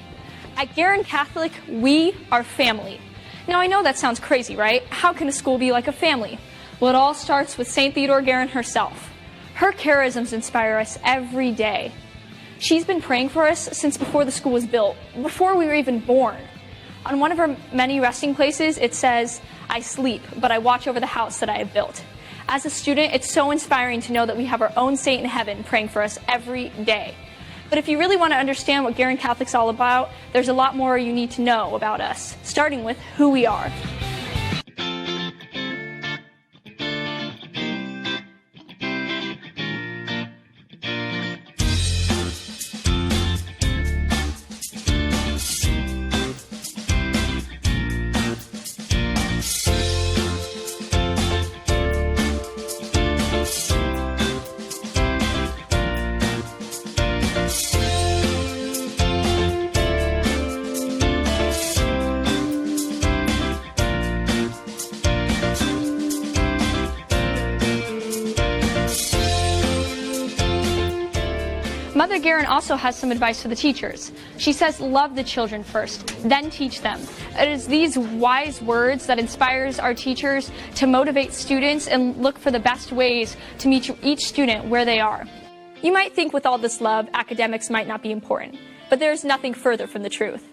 At Guerin Catholic, we are family. Now I know that sounds crazy, right? How can a school be like a family? Well, it all starts with St. Theodore Guerin herself. Her charisms inspire us every day. She's been praying for us since before the school was built, before we were even born. On one of her many resting places, it says, "I sleep, but I watch over the house that I have built." As a student, it's so inspiring to know that we have our own saint in heaven praying for us every day. But if you really want to understand what Guerin Catholic's all about, there's a lot more you need to know about us, starting with who we are. Mother Guerin also has some advice for the teachers. She says, love the children first, then teach them. It is these wise words that inspires our teachers to motivate students and look for the best ways to meet each student where they are. You might think with all this love, academics might not be important, but there is nothing further from the truth.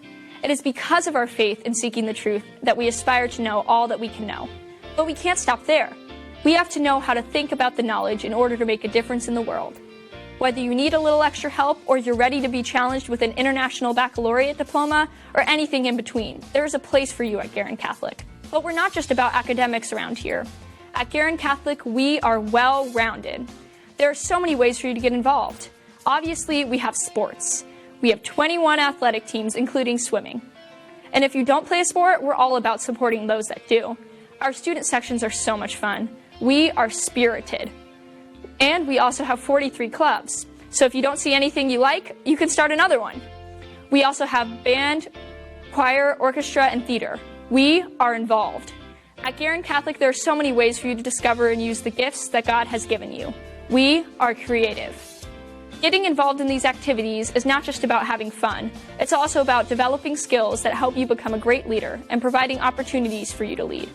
It is because of our faith in seeking the truth that we aspire to know all that we can know. But we can't stop there. We have to know how to think about the knowledge in order to make a difference in the world. Whether you need a little extra help or you're ready to be challenged with an international baccalaureate diploma or anything in between, there is a place for you at Guerin Catholic. But we're not just about academics around here. At Guerin Catholic, we are well-rounded. There are so many ways for you to get involved. Obviously, we have sports. We have 21 athletic teams, including swimming. And if you don't play a sport, we're all about supporting those that do. Our student sections are so much fun. We are spirited. And we also have 43 clubs. So if you don't see anything you like, you can start another one. We also have band, choir, orchestra, and theater. We are involved. At Guerin Catholic, there are so many ways for you to discover and use the gifts that God has given you. We are creative. Getting involved in these activities is not just about having fun. It's also about developing skills that help you become a great leader and providing opportunities for you to lead.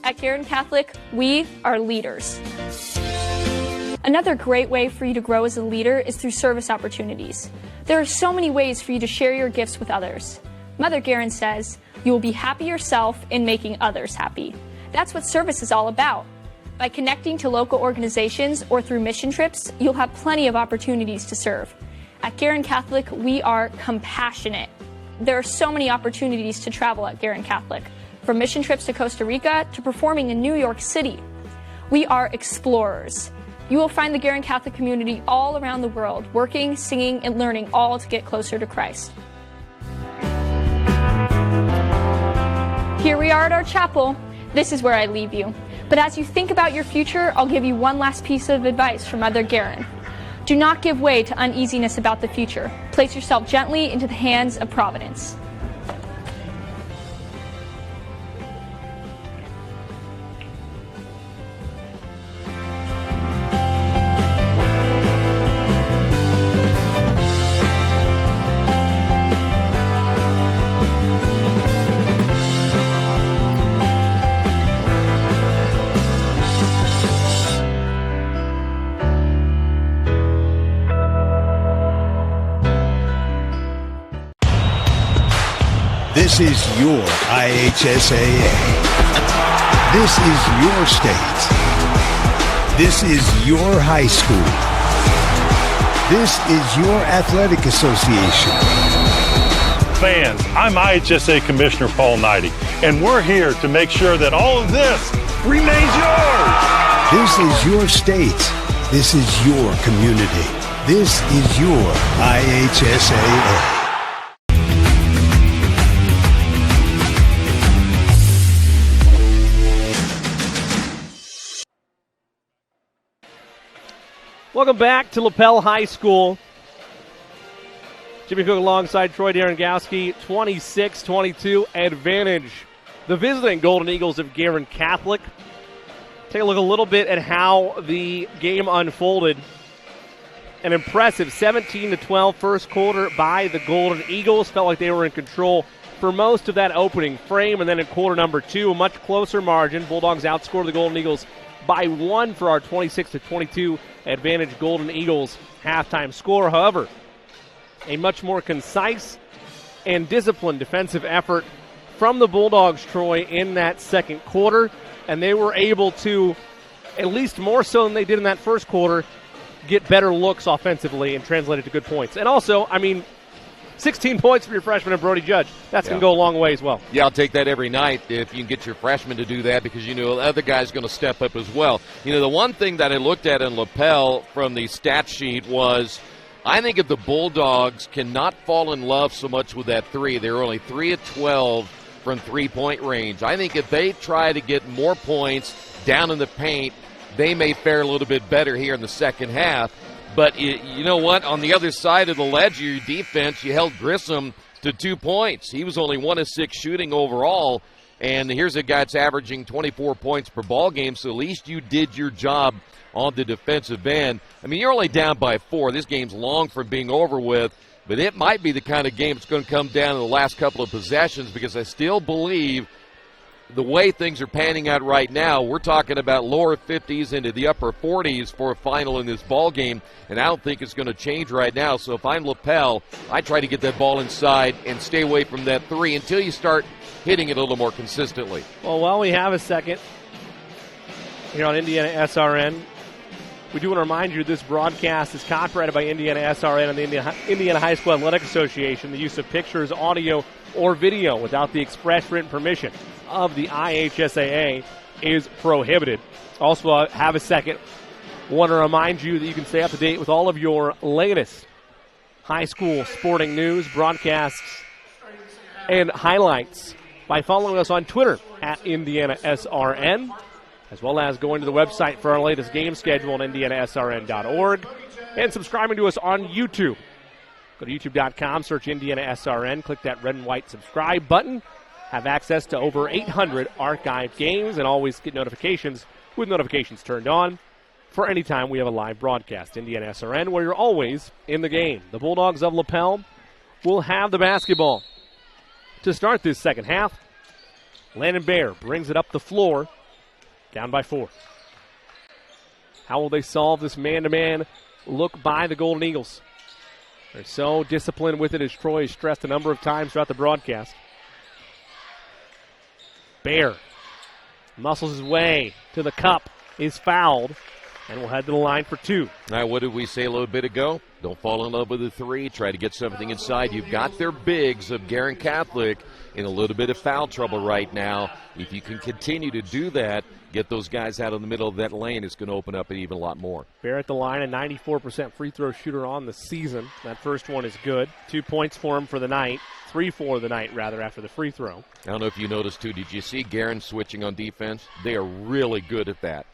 At Guerin Catholic, we are leaders. Another great way for you to grow as a leader is through service opportunities. There are so many ways for you to share your gifts with others. Mother Guerin says, you will be happy yourself in making others happy. That's what service is all about. By connecting to local organizations or through mission trips, you'll have plenty of opportunities to serve. At Guerin Catholic, we are compassionate. There are so many opportunities to travel at Guerin Catholic, from mission trips to Costa Rica to performing in New York City. We are explorers. You will find the Guerin Catholic community all around the world, working, singing, and learning, all to get closer to Christ. Here we are at our chapel. This is where I leave you. But as you think about your future, I'll give you one last piece of advice from Mother Guerin. Do not give way to uneasiness about the future. Place yourself gently into the hands of Providence. This is your IHSAA. This is your state. This is your high school. This is your athletic association. Fans, I'm IHSAA Commissioner Paul Knighty, and we're here to make sure that all of this remains yours. This is your state. This is your community. This is your IHSAA. Welcome back to Lapel High School. Jimmy Cook alongside Troy Darengowski, 26-22 advantage. The visiting Golden Eagles of Guerin Catholic. Take a look a little bit at how the game unfolded. An impressive 17-12 first quarter by the Golden Eagles. Felt like they were in control for most of that opening frame. And then in quarter number two, a much closer margin. Bulldogs outscored the Golden Eagles by one for our 26-22 advantage Golden Eagles halftime score. However, a much more concise and disciplined defensive effort from the Bulldogs, Troy, in that second quarter, and they were able to, at least more so than they did in that first quarter, get better looks offensively and translate it to good points. And also, 16 points for your freshman and Brody Judge. That's going to go a long way as well. Yeah, I'll take that every night if you can get your freshman to do that, because the other guy's going to step up as well. The one thing that I looked at in Lapel from the stat sheet was, I think if the Bulldogs cannot fall in love so much with that three, they're only 3 of 12 from three-point range. I think if they try to get more points down in the paint, they may fare a little bit better here in the second half. But you know what? On the other side of the ledger, your defense, you held Grissom to 2 points. He was only 1 of 6 shooting overall. And here's a guy that's averaging 24 points per ball game, so at least you did your job on the defensive end. You're only down by 4. This game's long from being over with, but it might be the kind of game that's going to come down to the last couple of possessions, because I still believe the way things are panning out right now, we're talking about lower 50s into the upper 40s for a final in this ball game, and I don't think it's going to change right now. So if I'm Lapel, I try to get that ball inside and stay away from that three until you start hitting it a little more consistently. Well, while we have a second here on IndianaSRN, we do want to remind you this broadcast is copyrighted by IndianaSRN and the Indiana High School Athletic Association. The use of pictures, audio, or video without the express written permission of the IHSAA is prohibited. Also, have a second. Want to remind you that you can stay up to date with all of your latest high school sporting news, broadcasts, and highlights by following us on Twitter at IndianaSRN. as well as going to the website for our latest game schedule on IndianaSRN.org, and subscribing to us on YouTube. Go to youtube.com, search IndianaSRN, click that red and white subscribe button, have access to over 800 archived games, and always get notifications with notifications turned on for any time we have a live broadcast. IndianaSRN, where you're always in the game. The Bulldogs of Lapel will have the basketball to start this second half. Landon Bear brings it up the floor, down by 4. How will they solve this man-to-man look by the Golden Eagles? They're so disciplined with it, as Troy has stressed a number of times throughout the broadcast. Bear muscles his way to the cup, is fouled, and will head to the line for 2. Now, what did we say a little bit ago? Don't fall in love with the 3. Try to get something inside. You've got their bigs of Guerin Catholic in a little bit of foul trouble right now. If you can continue to do that, get those guys out of the middle of that lane, it's going to open up even a lot more. Bear at the line, a 94% free throw shooter on the season. That first one is good. 2 points for him for the night. 3 for the night, rather, after the free throw. I don't know if you noticed, too. Did you see Guerin switching on defense? They are really good at that.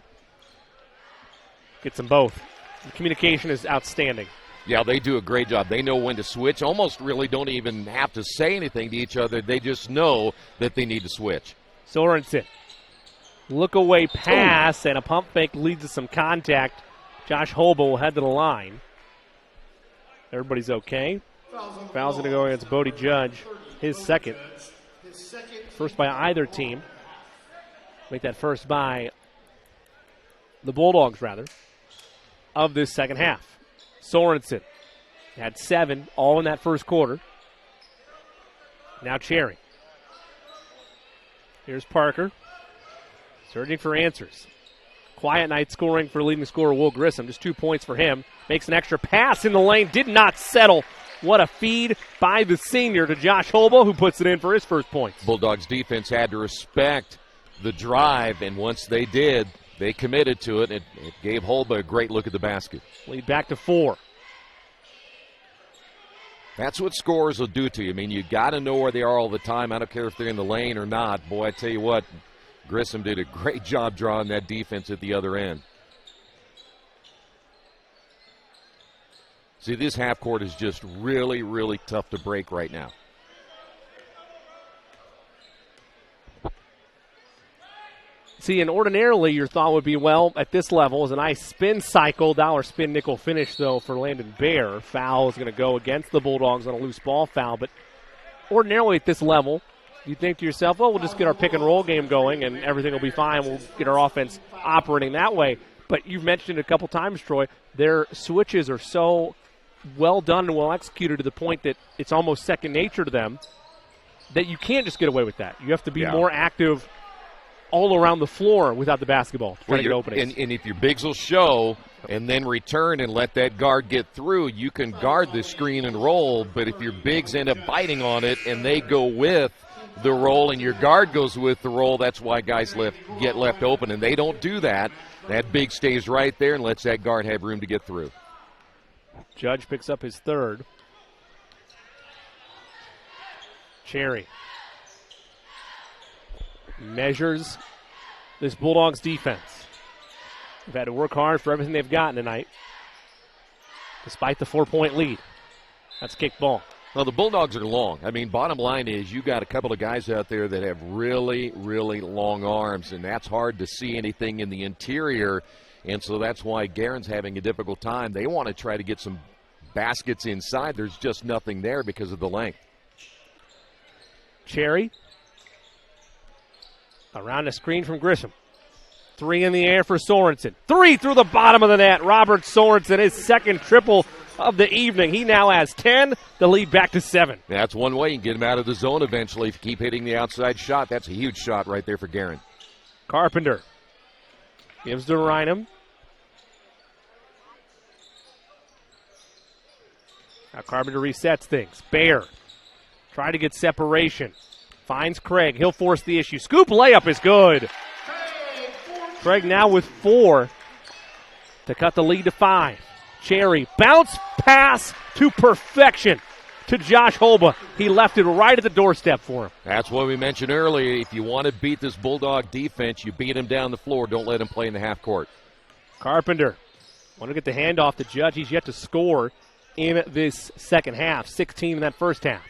Gets them both. The communication is outstanding. Yeah, they do a great job. They know when to switch. Almost really don't even have to say anything to each other. They just know that they need to switch. Sorensen. Look away pass, and a pump fake leads to some contact. Josh Hobo will head to the line. Everybody's okay. Foul's going to go against Bodie Judge. His second. First by either team. Make that first by the Bulldogs, rather, of this second half. Sorensen had 7, all in that first quarter. Now Cherry. Here's Parker. Searching for answers. Quiet night scoring for leading scorer Will Grissom. Just 2 points for him. Makes an extra pass in the lane. Did not settle. What a feed by the senior to Josh Hobo, who puts it in for his first points. Bulldogs defense had to respect the drive, and once they did, they committed to it. It gave Hobo a great look at the basket. Lead back to 4. That's what scorers will do to you. I mean, you got to know where they are all the time. I don't care if they're in the lane or not. Boy, I tell you what, Grissom did a great job drawing that defense at the other end. See, this half court is just really, really tough to break right now. See, and ordinarily your thought would be, well, at this level is a nice spin cycle, dollar spin nickel finish, though, for Landon Bear. Foul is going to go against the Bulldogs on a loose ball foul. But ordinarily at this level, you think to yourself, well, we'll just get our pick and roll game going and everything will be fine. We'll get our offense operating that way. But you've mentioned a couple times, Troy, their switches are so well done and well executed to the point that it's almost second nature to them that you can't just get away with that. You have to be more active all around the floor without the basketball to try to get openings. And if your bigs will show and then return and let that guard get through, you can guard the screen and roll. But if your bigs end up biting on it and they go with the roll and your guard goes with the roll, that's why guys get left open. And they don't do that. That big stays right there and lets that guard have room to get through. Judge picks up his third. Cherry measures this Bulldogs defense. They've had to work hard for everything they've gotten tonight, despite the 4-point lead. That's kick ball. Well, the Bulldogs are long. I mean, bottom line is you got a couple of guys out there that have really, really long arms, and that's hard to see anything in the interior. And so that's why Guerin's having a difficult time. They want to try to get some baskets inside. There's just nothing there because of the length. Cherry around the screen from Grissom. 3 in the air for Sorensen. 3 through the bottom of the net. Robert Sorensen, his second triple of the evening. He now has 10. The lead back to 7. That's one way you can get him out of the zone eventually. If you keep hitting the outside shot, that's a huge shot right there for Guerin. Carpenter gives to Rynham. Now Carpenter resets things. Bear trying to get separation. Finds Craig. He'll force the issue. Scoop layup is good. Craig now with 4 to cut the lead to 5. Cherry bounce pass to perfection. to Josh Holba. He left it right at the doorstep for him. That's what we mentioned earlier. If you want to beat this Bulldog defense, you beat him down the floor. Don't let him play in the half court. Carpenter want to get the handoff to Judge. He's yet to score in this second half. 16 in that first half.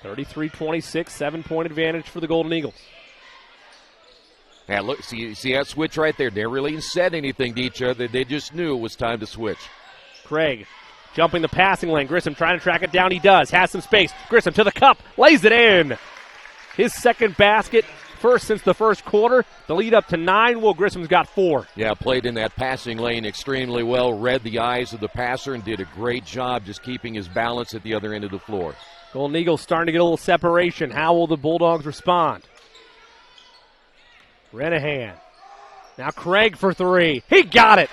33-26, 7-point advantage for the Golden Eagles. Now, look, see that switch right there? They really said anything to each other. They just knew it was time to switch. Craig jumping the passing lane. Grissom trying to track it down. He does. Has some space. Grissom to the cup. Lays it in. His second basket, first since the first quarter. The lead up to 9. Will Grissom's got 4. Yeah, played in that passing lane extremely well. Read the eyes of the passer and did a great job just keeping his balance at the other end of the floor. Golden Eagles starting to get a little separation. How will the Bulldogs respond? Renahan. Now Craig for 3. He got it.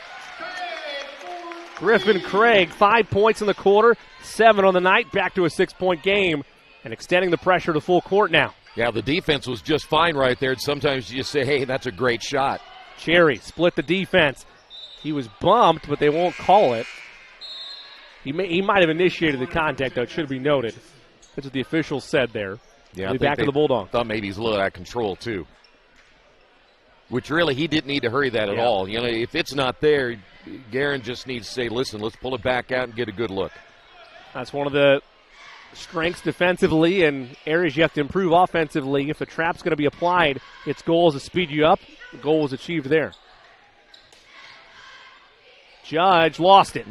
Griffin Craig, 5 points in the quarter, 7 on the night, back to a 6-point game, and extending the pressure to full court now. Yeah, the defense was just fine right there. And sometimes you just say, hey, that's a great shot. Cherry split the defense. He was bumped, but they won't call it. He might have initiated the contact, though. It should be noted. That's what the officials said there. Yeah, I back to the Bulldogs. Thought maybe he's a little out of control, too. Which really, he didn't need to hurry that at all. You know, if it's not there, Guerin just needs to say, listen, let's pull it back out and get a good look. That's one of the strengths defensively and areas you have to improve offensively. If the trap's going to be applied, its goal is to speed you up. The goal was achieved there. Judge lost it.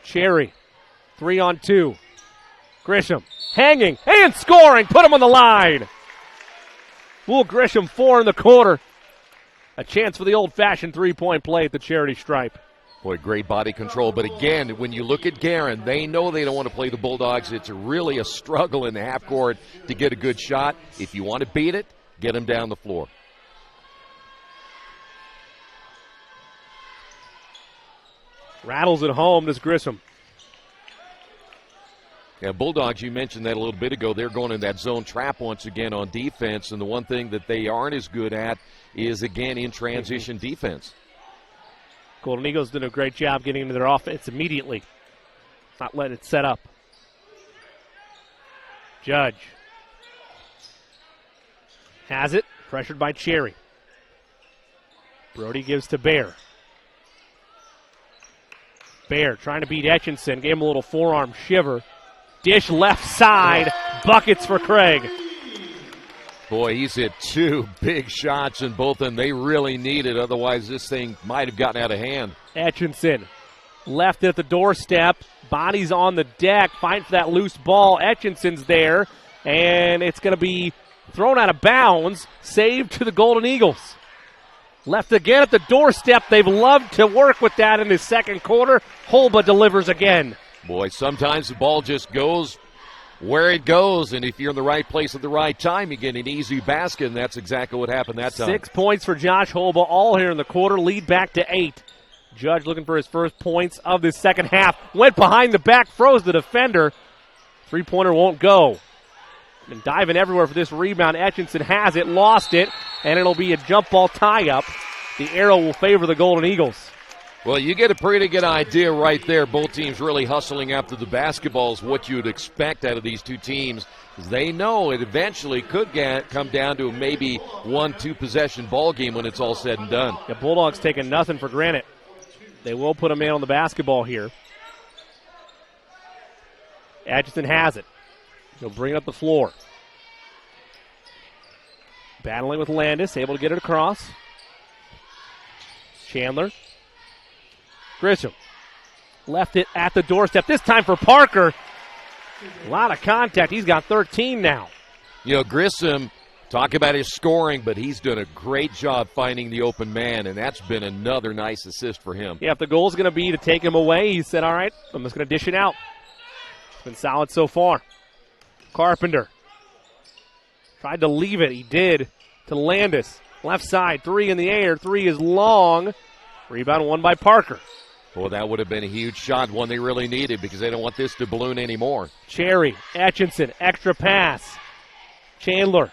Cherry, 3-on-2. Grisham hanging and scoring. Put him on the line. Will Grisham 4 in the quarter. A chance for the old-fashioned three-point play at the charity stripe. Boy, great body control. But again, when you look at Guerin, they know they don't want to play the Bulldogs. It's really a struggle in the half court to get a good shot. If you want to beat it, get them down the floor. Rattles it home to Grisham. Yeah, Bulldogs, you mentioned that a little bit ago. They're going in that zone trap once again on defense, and the one thing that they aren't as good at is, again, in transition defense. Golden Eagles did a great job getting into their offense immediately, not letting it set up. Judge has it, pressured by Cherry. Brody gives to Bear. Bear trying to beat Etchinson, gave him a little forearm shiver. Dish left side, buckets for Craig. Boy, he's hit 2 big shots, and both of them they really need it. Otherwise, this thing might have gotten out of hand. Etchinson left it at the doorstep. Bodies on the deck, fighting for that loose ball. Etchinson's there, and it's going to be thrown out of bounds. Saved to the Golden Eagles. Left again at the doorstep. They've loved to work with that in the second quarter. Holba delivers again. Boy, sometimes the ball just goes where it goes, and if you're in the right place at the right time, you get an easy basket, and that's exactly what happened that time. 6 points for Josh Holba, all here in the quarter. Lead back to 8. Judge looking for his first points of this second half. Went behind the back, froze the defender. Three-pointer won't go. Been diving everywhere for this rebound. Etchinson has it, lost it, and it'll be a jump ball tie-up. The arrow will favor the Golden Eagles. Well, you get a pretty good idea right there. Both teams really hustling after the basketballs, what you would expect out of these two teams. They know it eventually could come down to maybe 1-2 possession ball game when it's all said and done. The Bulldogs taking nothing for granted. They will put a man on the basketball here. Atchison has it. He'll bring it up the floor. Battling with Landis, able to get it across. Chandler. Grisham left it at the doorstep. This time for Parker. A lot of contact. He's got 13 now. You know, Grisham, talk about his scoring, but he's done a great job finding the open man, and that's been another nice assist for him. Yeah, if the goal is going to be to take him away, he said, all right, I'm just going to dish it out. It's been solid so far. Carpenter tried to leave it. He did to Landis. Left side, 3 in the air. 3 is long. Rebound won by Parker. Well, that would have been a huge shot, one they really needed because they don't want this to balloon anymore. Cherry, Etchinson, extra pass. Chandler,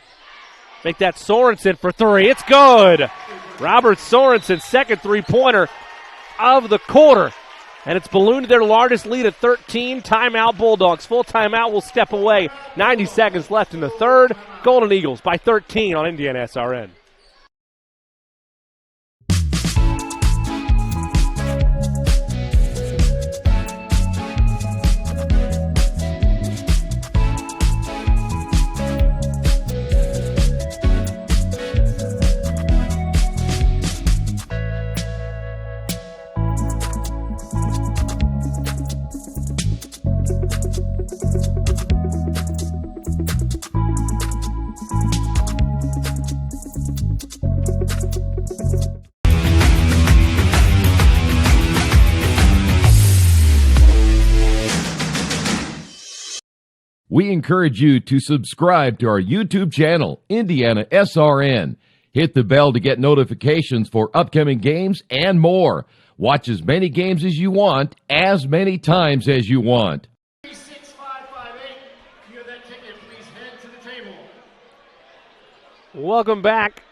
make that Sorensen for 3. It's good. Robert Sorensen, second three-pointer of the quarter. And it's ballooned to their largest lead at 13. Timeout, Bulldogs. Full timeout will step away. 90 seconds left in the third. Golden Eagles by 13 on IndianaSRN. We encourage you to subscribe to our YouTube channel, IndianaSRN. Hit the bell to get notifications for upcoming games and more. Watch as many games as you want, as many times as you want. 6558, if you have that ticket, please head to the table. Welcome back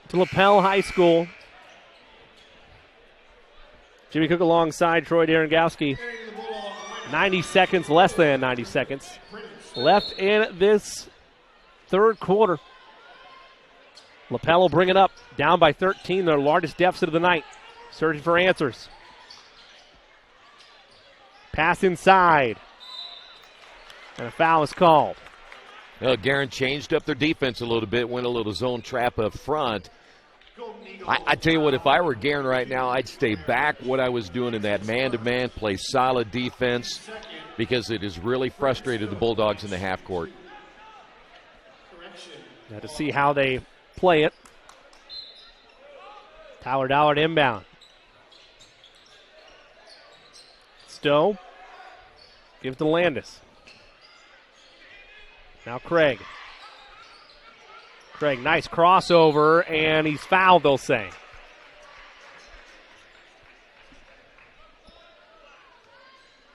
to Lapel High School. Jimmy Cook alongside Troy Darengowski. 90 seconds, less than 90 seconds left in this third quarter. Lapel will bring it up, down by 13, their largest deficit of the night. Searching for answers. Pass inside. And a foul is called. Well, Guerin changed up their defense a little bit, went a little zone trap up front. I tell you what, if I were Guerin right now, I'd stay back what I was doing in that man-to-man, play solid defense, because it has really frustrated the Bulldogs in the half court. Now to see how they play it. Tyler Doward inbound. Stowe gives to Landis. Now Craig. Craig, nice crossover, and he's fouled, they'll say.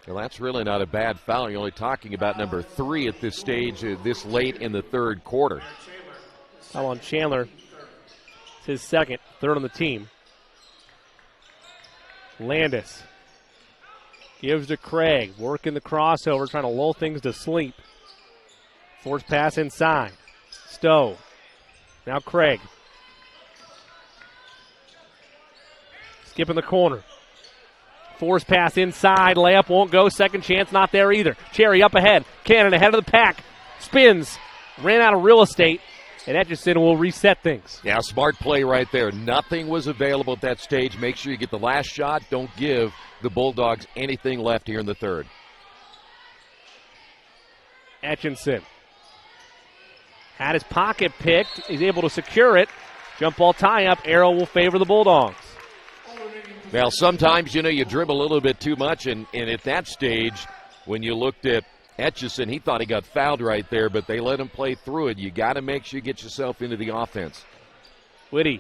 Well, that's really not a bad foul. You're only talking about number 3 at this stage, this late in the third quarter. Foul on Chandler. It's his second, third on the team. Landis gives to Craig, working the crossover, trying to lull things to sleep. Force pass inside. Stowe. Now Craig. Skipping the corner. Force pass inside. Layup won't go. Second chance not there either. Cherry up ahead. Cannon ahead of the pack. Spins. Ran out of real estate. And Etchison will reset things. Yeah, smart play right there. Nothing was available at that stage. Make sure you get the last shot. Don't give the Bulldogs anything left here in the third. Etchison had his pocket picked. He's able to secure it. Jump ball tie-up. Arrow will favor the Bulldogs. Now, sometimes, you dribble a little bit too much, and at that stage, when you looked at Etchison, he thought he got fouled right there, but they let him play through it. You got to make sure you get yourself into the offense. Whitty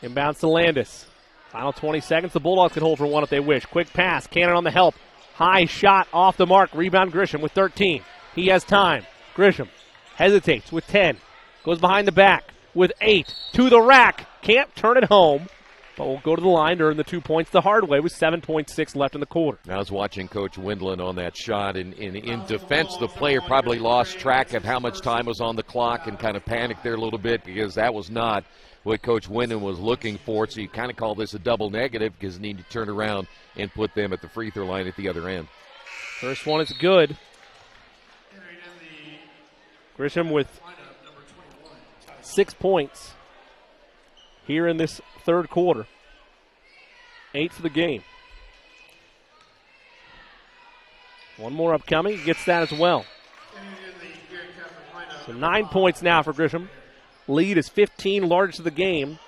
inbounds to Landis. Final 20 seconds. The Bulldogs can hold for one if they wish. Quick pass. Cannon on the help. High shot off the mark. Rebound Grisham with 13. He has time. Grisham hesitates with 10. Goes behind the back with 8. To the rack. Can't turn it home. But we'll go to the line to earn the 2 points the hard way with 7.6 left in the quarter. I was watching Coach Windland on that shot. And in defense, the player probably lost track of how much time was on the clock and kind of panicked there a little bit because that was not what Coach Windland was looking for. So you kind of call this a double negative because you need to turn around and put them at the free throw line at the other end. First one is good. Grisham with 6 points here in this third quarter. 8 for the game. One more upcoming. He gets that as well. So 9 points now for Grisham. Lead is 15, largest of the game.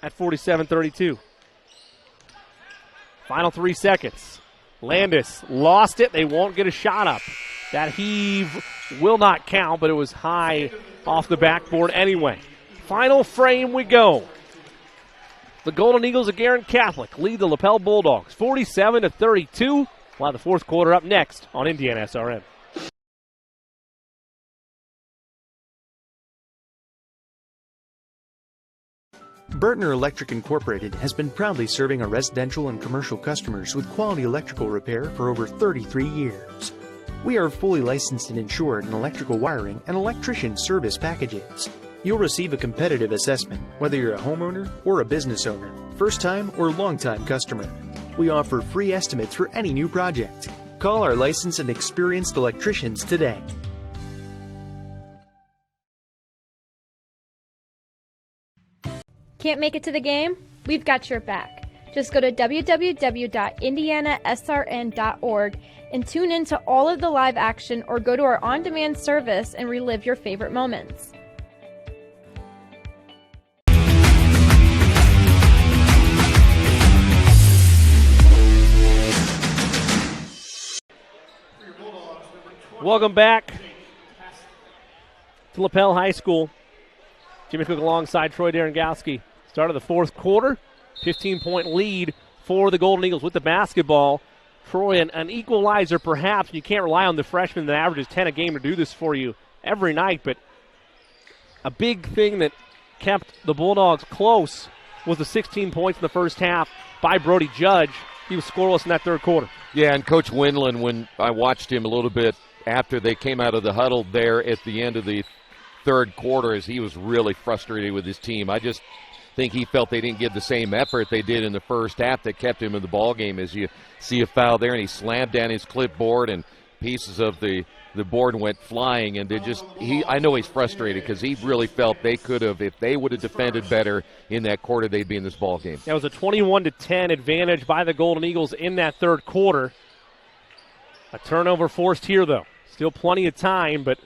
At 47-32. Final 3 seconds. Landis lost it. They won't get a shot up. That heave will not count, but it was high off the backboard anyway. Final frame we go. The Golden Eagles of Guerin Catholic lead the Lapel Bulldogs 47-32. We'll have the fourth quarter up next on IndianaSRN. Burtner Electric Incorporated has been proudly serving our residential and commercial customers with quality electrical repair for over 33 years. We are fully licensed and insured in electrical wiring and electrician service packages. You'll receive a competitive assessment, whether you're a homeowner or a business owner, first-time or long-time customer. We offer free estimates for any new project. Call our licensed and experienced electricians today. Can't make it to the game? We've got your back. Just go to www.IndianaSRN.org and tune in to all of the live action, or go to our on-demand service and relive your favorite moments. Welcome back to Lapel High School. Jimmy Cook alongside Troy Derengowski. Start of the fourth quarter, 15-point lead for the Golden Eagles with the basketball. Troy, an equalizer perhaps. You can't rely on the freshman that averages 10 a game to do this for you every night, but a big thing that kept the Bulldogs close was the 16 points in the first half by Brody Judge. He was scoreless in that third quarter. Yeah, and Coach Windland, when I watched him a little bit after they came out of the huddle there at the end of the third quarter, as he was really frustrated with his team. I just think he felt they didn't give the same effort they did in the first half that kept him in the ball game. As you see a foul there, and he slammed down his clipboard, and pieces of the board went flying. And I know he's frustrated because he really felt they could have, if they would have defended better in that quarter, they'd be in this ball game. That was a 21-10 advantage by the Golden Eagles in that third quarter. A turnover forced here, though. Still plenty of time, but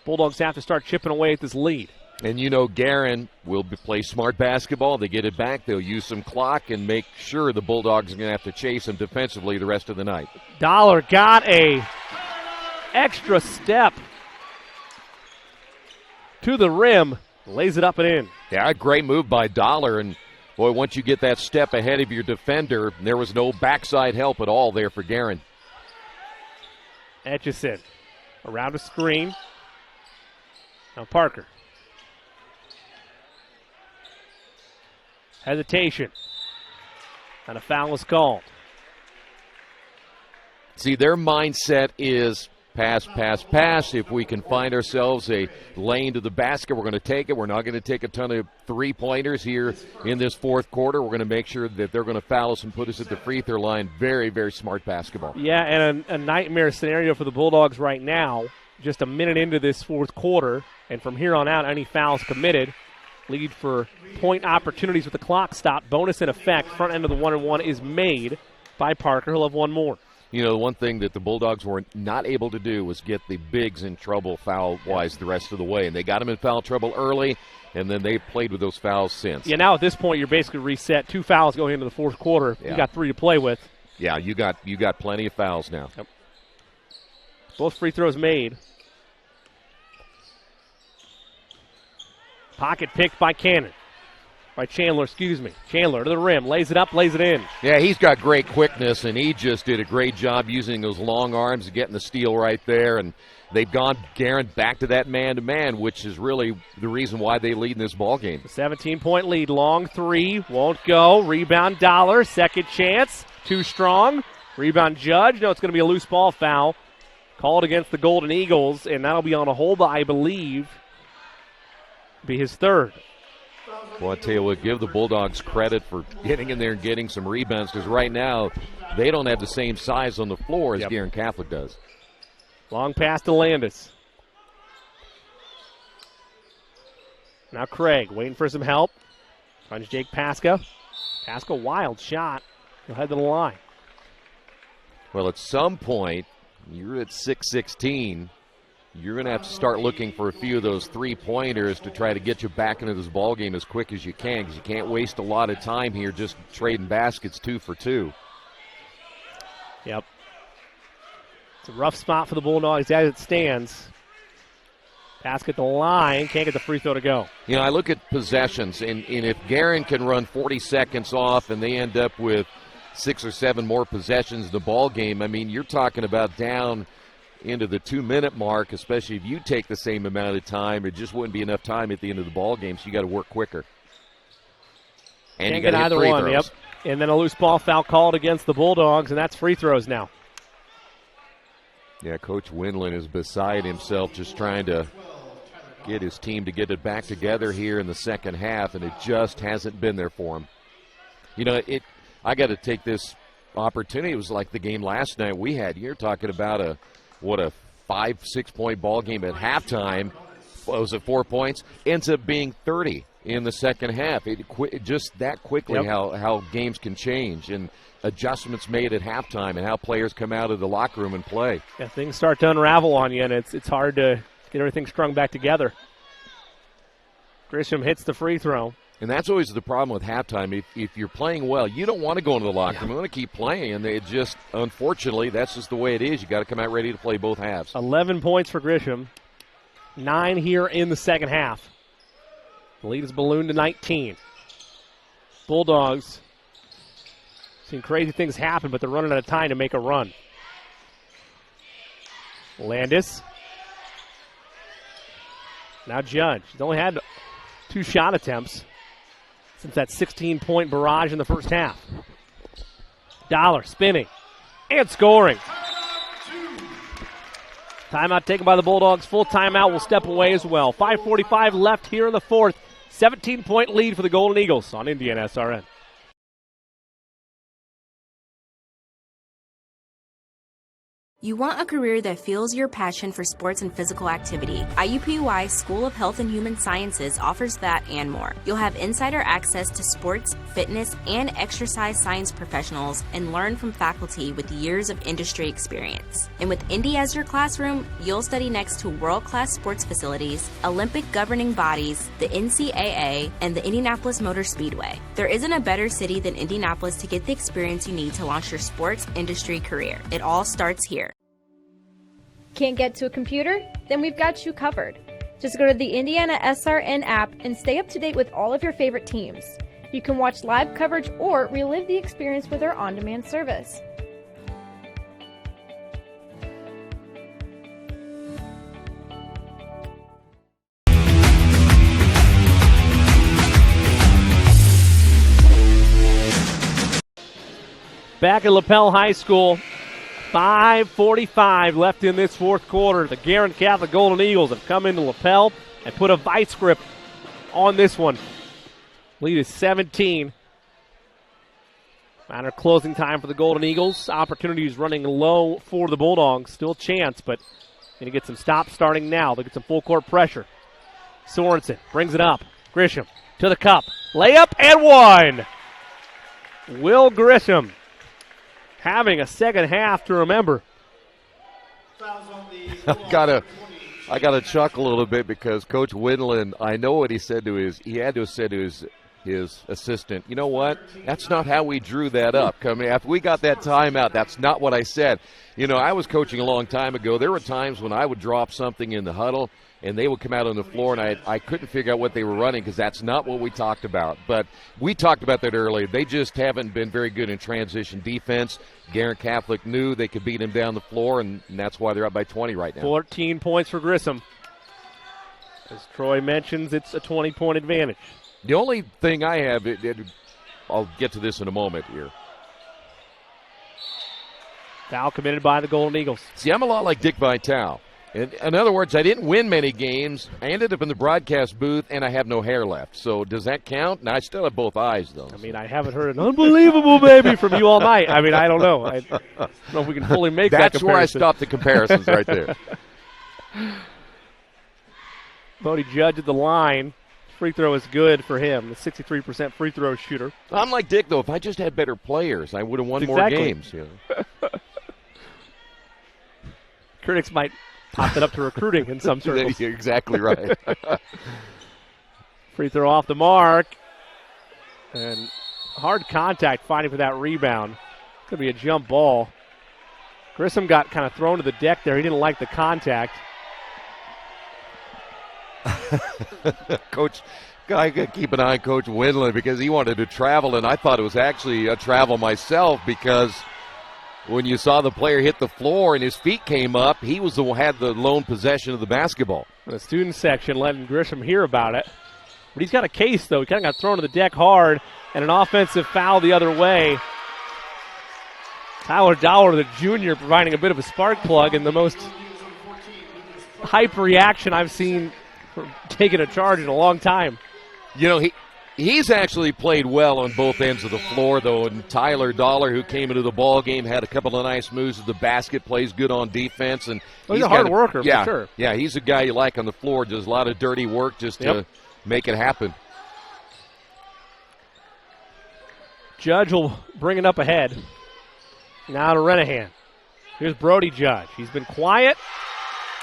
Bulldogs have to start chipping away at this lead. And you know Guerin will play smart basketball. They get it back. They'll use some clock and make sure the Bulldogs are going to have to chase them defensively the rest of the night. Dollar got a extra step to the rim, lays it up and in. Yeah, a great move by Dollar. And, boy, once you get that step ahead of your defender, there was no backside help at all there for Guerin. Etchison around the screen. Now Parker. Hesitation. And a foul is called. See, their mindset is pass, pass, pass. If we can find ourselves a lane to the basket, we're going to take it. We're not going to take a ton of three-pointers here in this fourth quarter. We're going to make sure that they're going to foul us and put us at the free throw line. Very, very smart basketball. Yeah, and a nightmare scenario for the Bulldogs right now. Just a minute into this fourth quarter, and from here on out, any fouls committed lead for point opportunities with the clock stopped. Bonus in effect. Front end of the 1-and-1 is made by Parker. He'll have one more. You know, the one thing that the Bulldogs were not able to do was get the bigs in trouble foul-wise the rest of the way. And they got them in foul trouble early, and then they played with those fouls since. Yeah, now at this point, you're basically reset. 2 fouls going into the fourth quarter. Yeah. You got 3 to play with. Yeah, you got plenty of fouls now. Yep. Both free throws made. Pocket picked by Chandler, Chandler to the rim, lays it up, lays it in. Yeah, he's got great quickness, and he just did a great job using those long arms and getting the steal right there. And they've gone, Guerin, back to that man-to-man, which is really the reason why they lead in this ball game. A 17-point lead, long three, won't go. Rebound Dollar, second chance, too strong. Rebound Judge, no, it's going to be a loose ball foul. Called against the Golden Eagles, and that'll be on a hold, I believe. Be his third. Well, I tell you what, give the Bulldogs credit for getting in there and getting some rebounds, because right now they don't have the same size on the floor as Guerin Catholic does. Long pass to Landis. Now Craig waiting for some help. Finds Jake Pasca. Pasca, wild shot. He'll head to the line. Well, at some point, you're at 6-16. You're going to have to start looking for a few of those three-pointers to try to get you back into this ball game as quick as you can, because you can't waste a lot of time here just trading baskets 2 for 2. Yep. It's a rough spot for the Bulldogs as it stands. Pass at the line, can't get the free throw to go. You know, I look at possessions, and if Guerin can run 40 seconds off and they end up with 6 or 7 more possessions in the ball game, I mean, you're talking about down into the 2-minute mark, especially if you take the same amount of time. It just wouldn't be enough time at the end of the ball game, so you got to work quicker. And Can't you get got either free one. throws. Yep. And then a loose ball foul called against the Bulldogs, and that's free throws now. Yeah, Coach Winland is beside himself just trying to get his team to get it back together here in the second half, and it just hasn't been there for him. You know, I got to take this opportunity. It was like the game last night we had. You're talking about a 5-6 point ball game at halftime. What was it, 4 points? Ends up being 30 in the second half. Just that quickly how games can change and adjustments made at halftime and how players come out of the locker room and play. Yeah, things start to unravel on you, and it's hard to get everything strung back together. Grisham hits the free throw. And that's always the problem with halftime. If you're playing well, you don't want to go into the locker room. You want to keep playing, and they just, unfortunately, that's just the way it is. You got to come out ready to play both halves. 11 points for Grisham. 9 here in the second half. The lead is ballooned to 19. Bulldogs seen crazy things happen, but they're running out of time to make a run. Landis. Now Judge. He's only had 2 shot attempts since that 16-point barrage in the first half. Dollar spinning and scoring. Timeout taken by the Bulldogs. Full timeout will step away as well. 5:45 left here in the fourth. 17-point lead for the Golden Eagles on IndianaSRN. You want a career that fuels your passion for sports and physical activity. IUPUI School of Health and Human Sciences offers that and more. You'll have insider access to sports, fitness, and exercise science professionals and learn from faculty with years of industry experience. And with Indy as your classroom, you'll study next to world-class sports facilities, Olympic governing bodies, the NCAA, and the Indianapolis Motor Speedway. There isn't a better city than Indianapolis to get the experience you need to launch your sports industry career. It all starts here. Can't get to a computer? Then we've got you covered. Just go to the IndianaSRN app and stay up to date with all of your favorite teams. You can watch live coverage or relive the experience with our on-demand service. Back at Lapel High School. 5:45 left in this fourth quarter. The Guerin Catholic Golden Eagles have come into Lapel and put a vice grip on this one. Lead is 17. Minor closing time for the Golden Eagles. Opportunities running low for the Bulldogs. Still a chance, but going to get some stops starting now. They'll get some full court pressure. Sorensen brings it up. Grisham to the cup. Layup and one. Will Grisham having a second half to remember. I gotta chuckle a little bit because Coach Winland, I know what he said to he had to have said to his assistant, you know what? That's not how we drew that up. After we got that timeout, that's not what I said. You know, I was coaching a long time ago. There were times when I would drop something in the huddle and they would come out on the floor, and I couldn't figure out what they were running because that's not what we talked about. But we talked about that earlier. They just haven't been very good in transition defense. Guerin Catholic knew they could beat him down the floor, and that's why they're up by 20 right now. 14 points for Grisham. As Troy mentions, it's a 20-point advantage. The only thing I have, I'll get to this in a moment here. Foul committed by the Golden Eagles. See, I'm a lot like Dick Vitale. In other words, I didn't win many games. I ended up in the broadcast booth, and I have no hair left. So does that count? No, I still have both eyes, though. I mean, I haven't heard an unbelievable baby from you all night. I mean, I don't know. I don't know if we can fully make that comparison. That's where I stopped the comparisons right there. Bodie Judge at the line. Free throw is good for him, the 63% free throw shooter. I'm like Dick, though. If I just had better players, I would have won more games. You know? Critics might pop it up to recruiting in some circles. You're exactly right. Free throw off the mark. And hard contact fighting for that rebound. Could be a jump ball. Grisham got kind of thrown to the deck there. He didn't like the contact. Coach, I got to keep an eye on Coach Winland because he wanted to travel, and I thought it was actually a travel myself because when you saw the player hit the floor and his feet came up, he had the lone possession of the basketball. The student section letting Grisham hear about it. But he's got a case, though. He kind of got thrown to the deck hard, and an offensive foul the other way. Tyler Dollar, the junior, providing a bit of a spark plug, and the most hype reaction I've seen for taking a charge in a long time. You know, he's actually played well on both ends of the floor, though, and Tyler Dollar, who came into the ball game, had a couple of nice moves at the basket, plays good on defense. And he's a hard worker, for sure. Yeah, he's a guy you like on the floor, does a lot of dirty work just to make it happen. Judge will bring it up ahead. Now to Renahan. Here's Brody Judge. He's been quiet,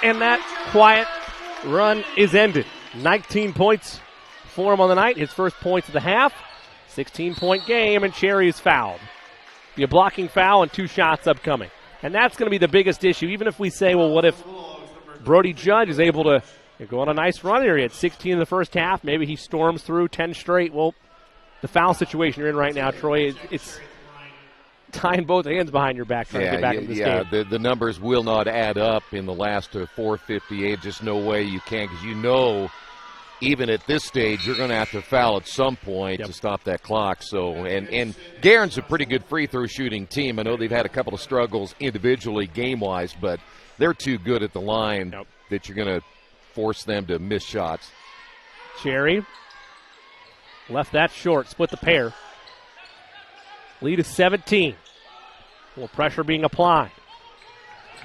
and that quiet run is ended. 19 points for him on the night. His first points of the half. 16-point game, and Cherry is fouled. Be a blocking foul and 2 shots upcoming. And that's going to be the biggest issue. Even if we say, well, what if Brody Judge is able to go on a nice run here? He had 16 in the first half. Maybe he storms through 10 straight. Well, the foul situation you're in right now, Troy, it's tying both hands behind your back trying to get back in this game. Yeah, the numbers will not add up in the last 4:58. Just no way you can, because you know even at this stage you're going to have to foul at some point to stop that clock. So, and Guerin's a pretty good free throw shooting team. I know they've had a couple of struggles individually game-wise, but they're too good at the line that you're going to force them to miss shots. Cherry left that short, split the pair. Lead is 17. A little pressure being applied.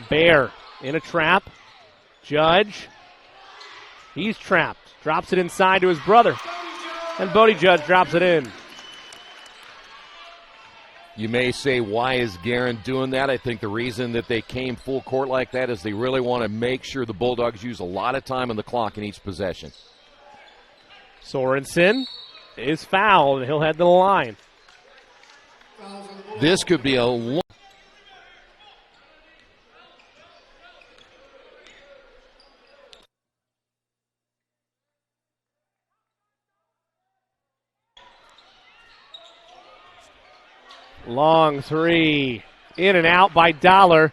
Bear in a trap. Judge. He's trapped. Drops it inside to his brother. And Brody Judge drops it in. You may say, why is Guerin doing that? I think the reason that they came full court like that is they really want to make sure the Bulldogs use a lot of time on the clock in each possession. Sorensen is fouled, and he'll head to the line. This could be a long. Long three. In and out by Dollar.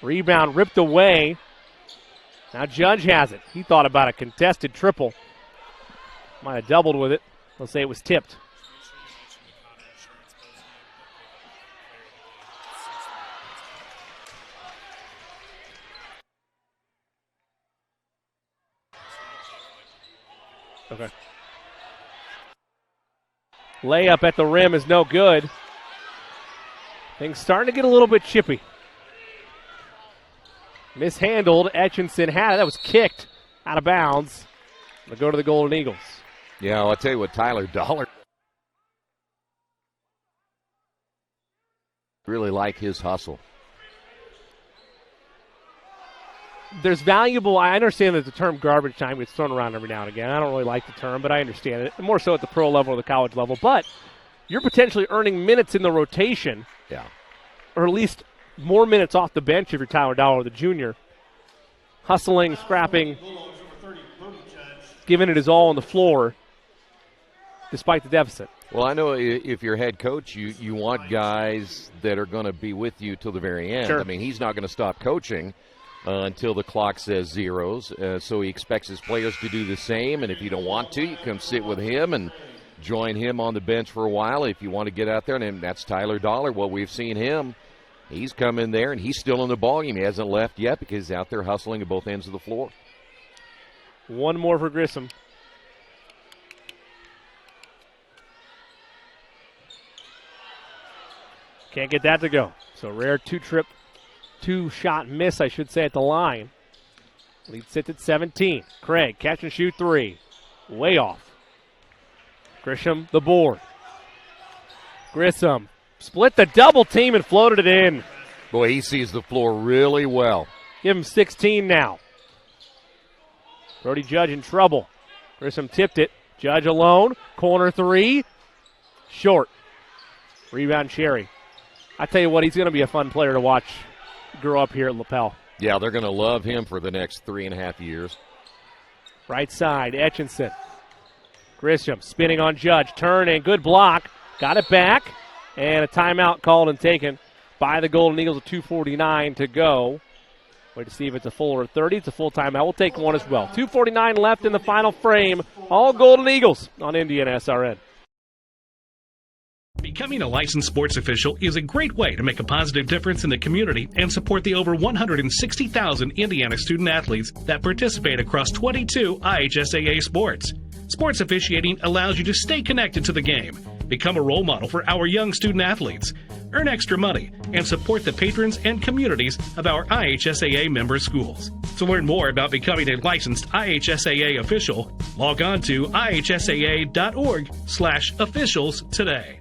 Rebound ripped away. Now Judge has it. He thought about a contested triple. Might have doubled with it. Let's say it was tipped. Okay. Layup at the rim is no good. Things starting to get a little bit chippy. Mishandled. Etchinson had it. That was kicked out of bounds. They'll go to the Golden Eagles. Yeah, I'll tell you what, Tyler Dollar really like his hustle. There's valuable, I understand that the term garbage time gets thrown around every now and again. I don't really like the term, but I understand it. More so at the pro level or the college level. But you're potentially earning minutes in the rotation. Yeah. Or at least more minutes off the bench if you're Tyler Dollar, the junior. Hustling, scrapping, giving it his all on the floor despite the deficit. Well, I know if you're head coach, you want guys that are going to be with you till the very end. Sure. I mean, he's not going to stop coaching until the clock says zeros. So he expects his players to do the same. And if you don't want to, you come sit with him and join him on the bench for a while if you want to get out there. And that's Tyler Dollar. Well, we've seen him. He's come in there, and he's still in the ballgame. He hasn't left yet because he's out there hustling at both ends of the floor. One more for Grissom. Can't get that to go. So rare two-shot miss, I should say, at the line. Lead sits at 17. Craig, catch and shoot three. Way off. Grisham, the board. Grissom split the double team and floated it in. Boy, he sees the floor really well. Give him 16 now. Brody Judge in trouble. Grissom tipped it. Judge alone. Corner three. Short. Rebound Cherry. I tell you what, he's going to be a fun player to watch grow up here at Lapel. Yeah, they're going to love him for the next 3.5 years. Right side, Etchinson. Grisham spinning on Judge. Turning, good block. Got it back. And a timeout called and taken by the Golden Eagles with 2:49 to go. Wait to see if it's a full or a 30. It's a full timeout. We'll take one as well. 2:49 left in the final frame. All Golden Eagles on Indiana SRN. Becoming a licensed sports official is a great way to make a positive difference in the community and support the over 160,000 Indiana student athletes that participate across 22 IHSAA sports. Sports officiating allows you to stay connected to the game, become a role model for our young student athletes, earn extra money, and support the patrons and communities of our IHSAA member schools. To learn more about becoming a licensed IHSAA official, log on to ihsaa.org/officials today.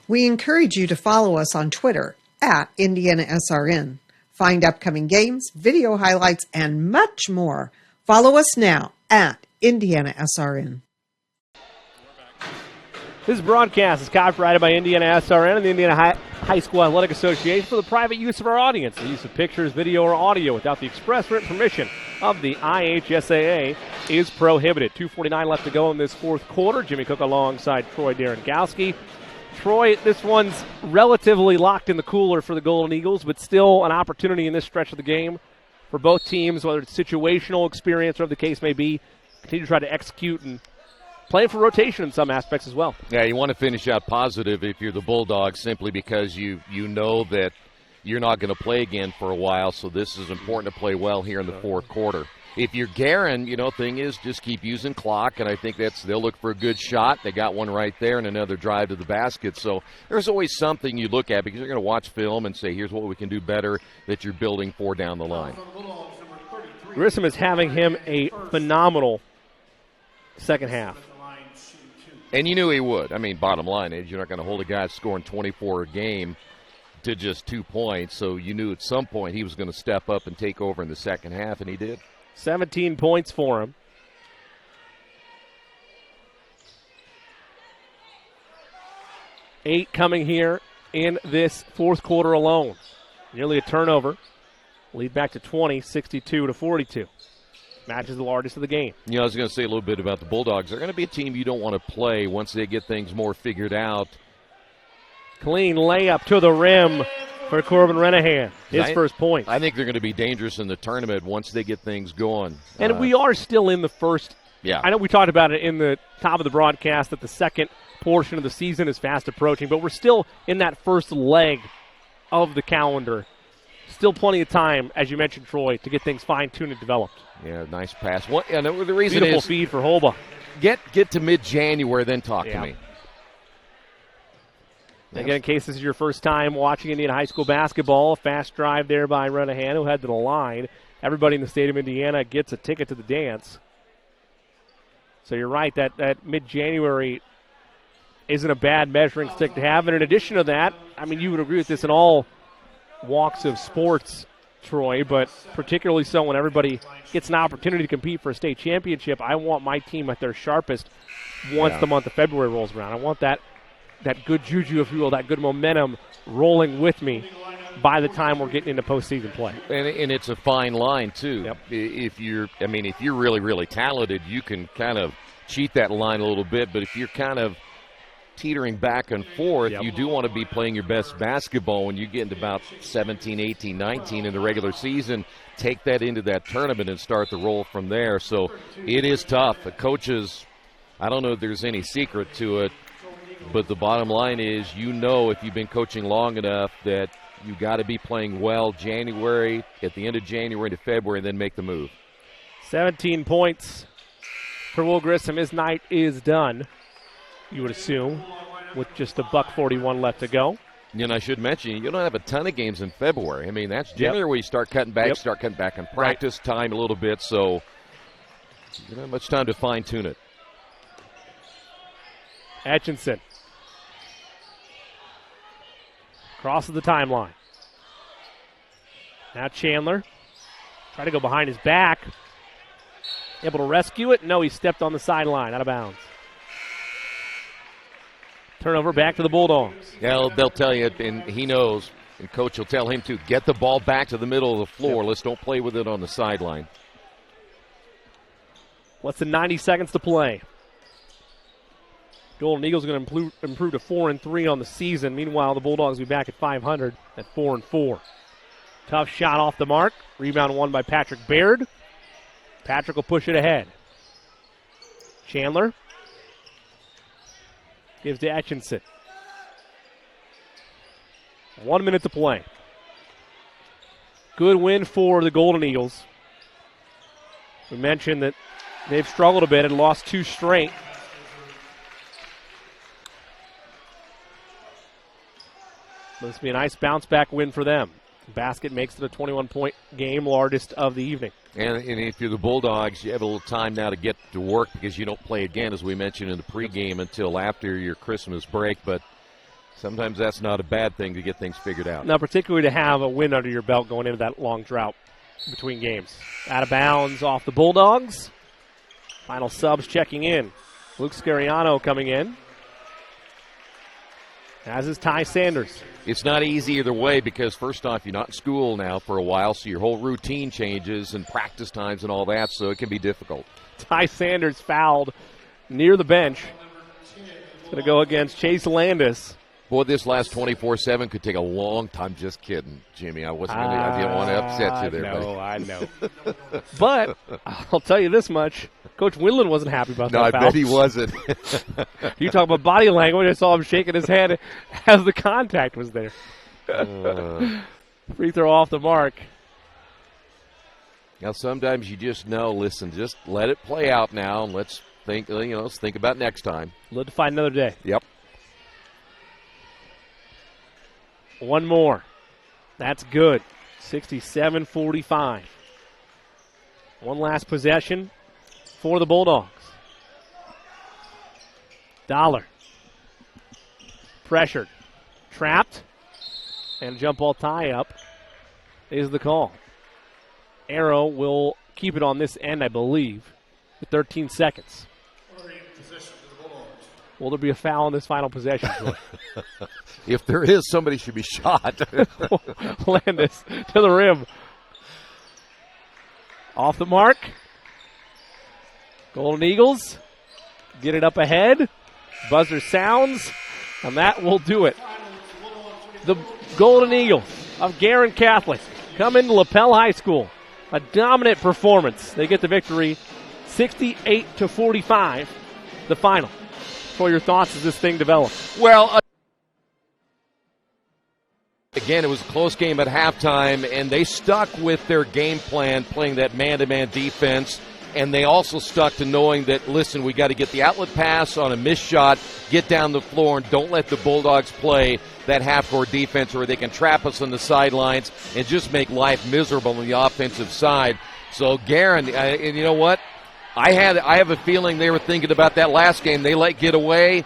We encourage you to follow us on Twitter at IndianaSRN. Find upcoming games, video highlights, and much more. Follow us now at IndianaSRN. This broadcast is copyrighted by IndianaSRN and the Indiana High School Athletic Association for the private use of our audience. The use of pictures, video, or audio without the express written permission of the IHSAA is prohibited. 2:49 left to go in this fourth quarter. Jimmy Cook alongside Troy Darengowski. Troy, this one's relatively locked in the cooler for the Golden Eagles, but still an opportunity in this stretch of the game for both teams, whether it's situational experience or whatever the case may be, continue to try to execute and play for rotation in some aspects as well. Yeah, you want to finish out positive if you're the Bulldogs, simply because you know that you're not going to play again for a while, so this is important to play well here in the fourth quarter. If you're Guerin, thing is just keep using clock, and I think they'll look for a good shot. They got one right there and another drive to the basket. So there's always something you look at because you're going to watch film and say, here's what we can do better that you're building for down the line. Grissom is having him a phenomenal second half. And you knew he would. I mean, bottom line is you're not going to hold a guy scoring 24 a game to just 2 points. So you knew at some point he was going to step up and take over in the second half, and he did. 17 points for him. Eight coming here in this fourth quarter alone. Nearly a turnover. Lead back to 20, 62-42. Match is the largest of the game. I was going to say a little bit about the Bulldogs. They're going to be a team you don't want to play once they get things more figured out. Clean layup to the rim for Corbin Renahan, his first point. I think they're going to be dangerous in the tournament once they get things going. And we are still in the first. Yeah. I know we talked about it in the top of the broadcast that the second portion of the season is fast approaching, but we're still in that first leg of the calendar. Still plenty of time, as you mentioned, Troy, to get things fine-tuned and developed. Yeah, nice pass. The reason Beautiful is feed for Holba. Get to mid-January, then talk to me. Again, in case this is your first time watching Indiana high school basketball, a fast drive there by Renahan, who head to the line. Everybody in the state of Indiana gets a ticket to the dance. So you're right, that mid-January isn't a bad measuring stick to have. And in addition to that, I mean, you would agree with this in all walks of sports, Troy, but particularly so when everybody gets an opportunity to compete for a state championship. I want my team at their sharpest once the month of February rolls around. I want that good juju, if you will, that good momentum rolling with me by the time we're getting into postseason play. And it's a fine line, too. Yep. If you're really, really talented, you can kind of cheat that line a little bit. But if you're kind of teetering back and forth, you do want to be playing your best basketball when you get into about 17, 18, 19 in the regular season. Take that into that tournament and start the roll from there. So it is tough. The coaches, I don't know if there's any secret to it, but the bottom line is, if you've been coaching long enough, that you got to be playing well January, at the end of January to February, and then make the move. 17 points for Will Grissom. His night is done, you would assume, with just $1:41 left to go. And I should mention, you don't have a ton of games in February. I mean, that's generally where you start cutting back, in practice time a little bit, so you don't have much time to fine-tune it. Atchison crosses the timeline. Now Chandler trying to go behind his back. Able to rescue it? No, he stepped on the sideline, out of bounds. Turnover back to the Bulldogs. Yeah, they'll tell you, and he knows, and Coach will tell him to get the ball back to the middle of the floor. Let's don't play with it on the sideline. Less than 90 seconds to play. Golden Eagles are going to improve to 4-3 on the season. Meanwhile, the Bulldogs will be back at 500 at 4-4. Tough shot off the mark. Rebound won by Patrick Baird. Patrick will push it ahead. Chandler gives to Etchinson. 1 minute to play. Good win for the Golden Eagles. We mentioned that they've struggled a bit and lost 2 straight. This will be a nice bounce-back win for them. Basket makes it a 21-point game, largest of the evening. And if you're the Bulldogs, you have a little time now to get to work because you don't play again, as we mentioned in the pregame, until after your Christmas break. But sometimes that's not a bad thing to get things figured out. Now, particularly to have a win under your belt going into that long drought between games. Out of bounds off the Bulldogs. Final subs checking in. Luke Scariano coming in, as is Ty Sanders. It's not easy either way because, first off, you're not in school now for a while, so your whole routine changes and practice times and all that, so it can be difficult. Ty Sanders fouled near the bench. It's going to go against Chase Landis. Boy, this last 24/7 could take a long time. Just kidding, Jimmy. I didn't want to upset you there, buddy. I know. But I'll tell you this much. Coach Winland wasn't happy about that foul. No, I bet he wasn't. You talk about body language. I saw him shaking his head as the contact was there. Free throw off the mark. Now, sometimes you just know, listen, just let it play out now, and let's think about next time. Live to fight another day. Yep. One more. That's good. 67-45. One last possession for the Bulldogs. Dollar. Pressured. Trapped. And a jump ball tie-up is the call. Arrow will keep it on this end, I believe, with 13 seconds. Will there be a foul in this final possession? If there is, somebody should be shot. Landis to the rim. Off the mark. Golden Eagles get it up ahead. Buzzer sounds, and that will do it. The Golden Eagles of Guerin Catholic come into Lapel High School. A dominant performance. They get the victory, 68-45, the final. For your thoughts as this thing develops? Well, again, it was a close game at halftime, and they stuck with their game plan, playing that man-to-man defense, and they also stuck to knowing that, listen, we got to get the outlet pass on a missed shot, get down the floor, and don't let the Bulldogs play that half-court defense where they can trap us on the sidelines and just make life miserable on the offensive side. So, Guerin, and you know what? I have a feeling they were thinking about that last game. They let get away.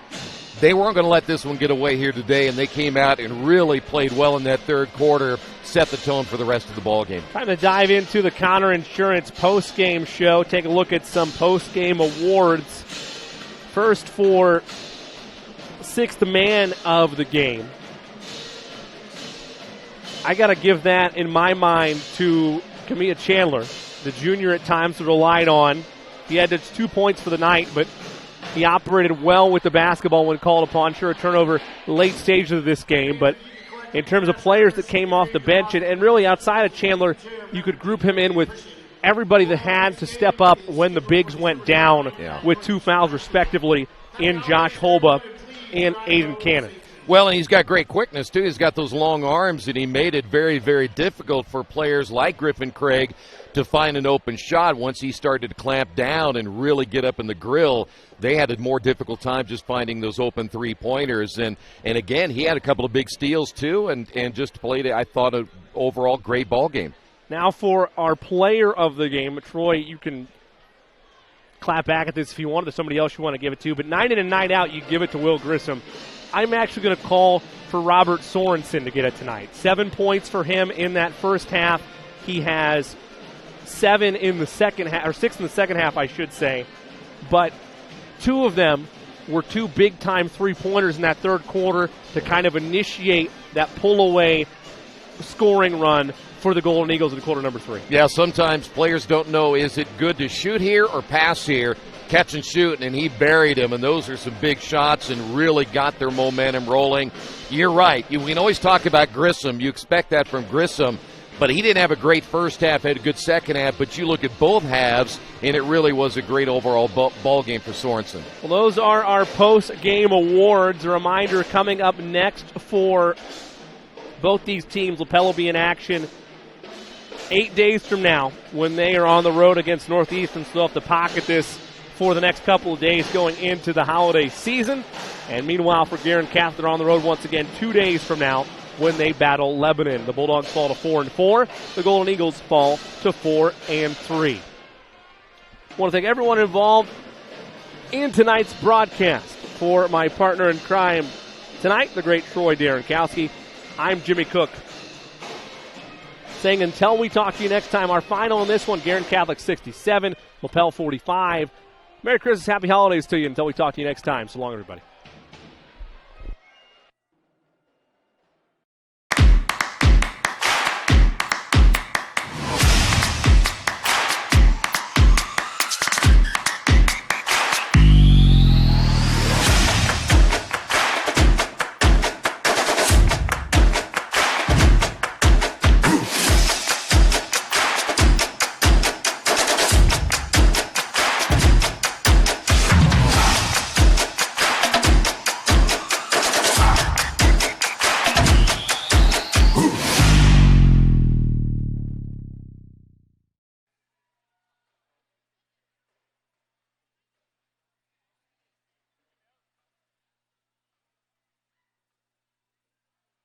They weren't going to let this one get away here today, and they came out and really played well in that third quarter, set the tone for the rest of the ball game. Time to dive into the Connor Insurance post-game show. Take a look at some post-game awards. First for sixth man of the game. I got to give that, in my mind, to Kamia Chandler, the junior at times relied on. He had just 2 points for the night, but he operated well with the basketball when called upon. Sure, a turnover late stages of this game, but in terms of players that came off the bench, and really outside of Chandler, you could group him in with everybody that had to step up when the bigs went down with 2 fouls respectively in Josh Holba and Aiden Cannon. Well, and he's got great quickness, too. He's got those long arms, and he made it very, very difficult for players like Griffin Craig to find an open shot. Once he started to clamp down and really get up in the grill, they had a more difficult time just finding those open three-pointers. And again, he had a couple of big steals, too, and just played, I thought, an overall great ball game. Now for our player of the game, Troy, you can clap back at this if you wanted. There's somebody else you want to give it to, but night in and night out, you give it to Will Grissom. I'm actually going to call for Robert Sorensen to get it tonight. 7 points for him in that first half. He has 7 in the second half, or 6 in the second half, I should say. But 2 of them were 2 big-time three-pointers in that third quarter to kind of initiate that pull-away scoring run for the Golden Eagles in quarter number 3. Yeah, sometimes players don't know, is it good to shoot here or pass here? catch and shoot, and he buried him, and those are some big shots and really got their momentum rolling. You're right. We can always talk about Grissom. You expect that from Grissom, but he didn't have a great first half, had a good second half, but you look at both halves, and it really was a great overall ball game for Sorensen. Well, those are our post-game awards. A reminder, coming up next for both these teams, Lapel will be in action 8 days from now when they are on the road against Northeastern. So they'll have to pocket this for the next couple of days going into the holiday season. And meanwhile, for Guerin Catholic, they're on the road once again 2 days from now when they battle Lebanon. The Bulldogs fall to 4-4. The Golden Eagles fall to 4-3. I want to thank everyone involved in tonight's broadcast. For my partner in crime tonight, the great Troy Derinkowski, I'm Jimmy Cook. Saying until we talk to you next time, our final in this one, Guerin Catholic 67, Lapel 45. Merry Christmas, happy holidays to you until we talk to you next time. So long, everybody.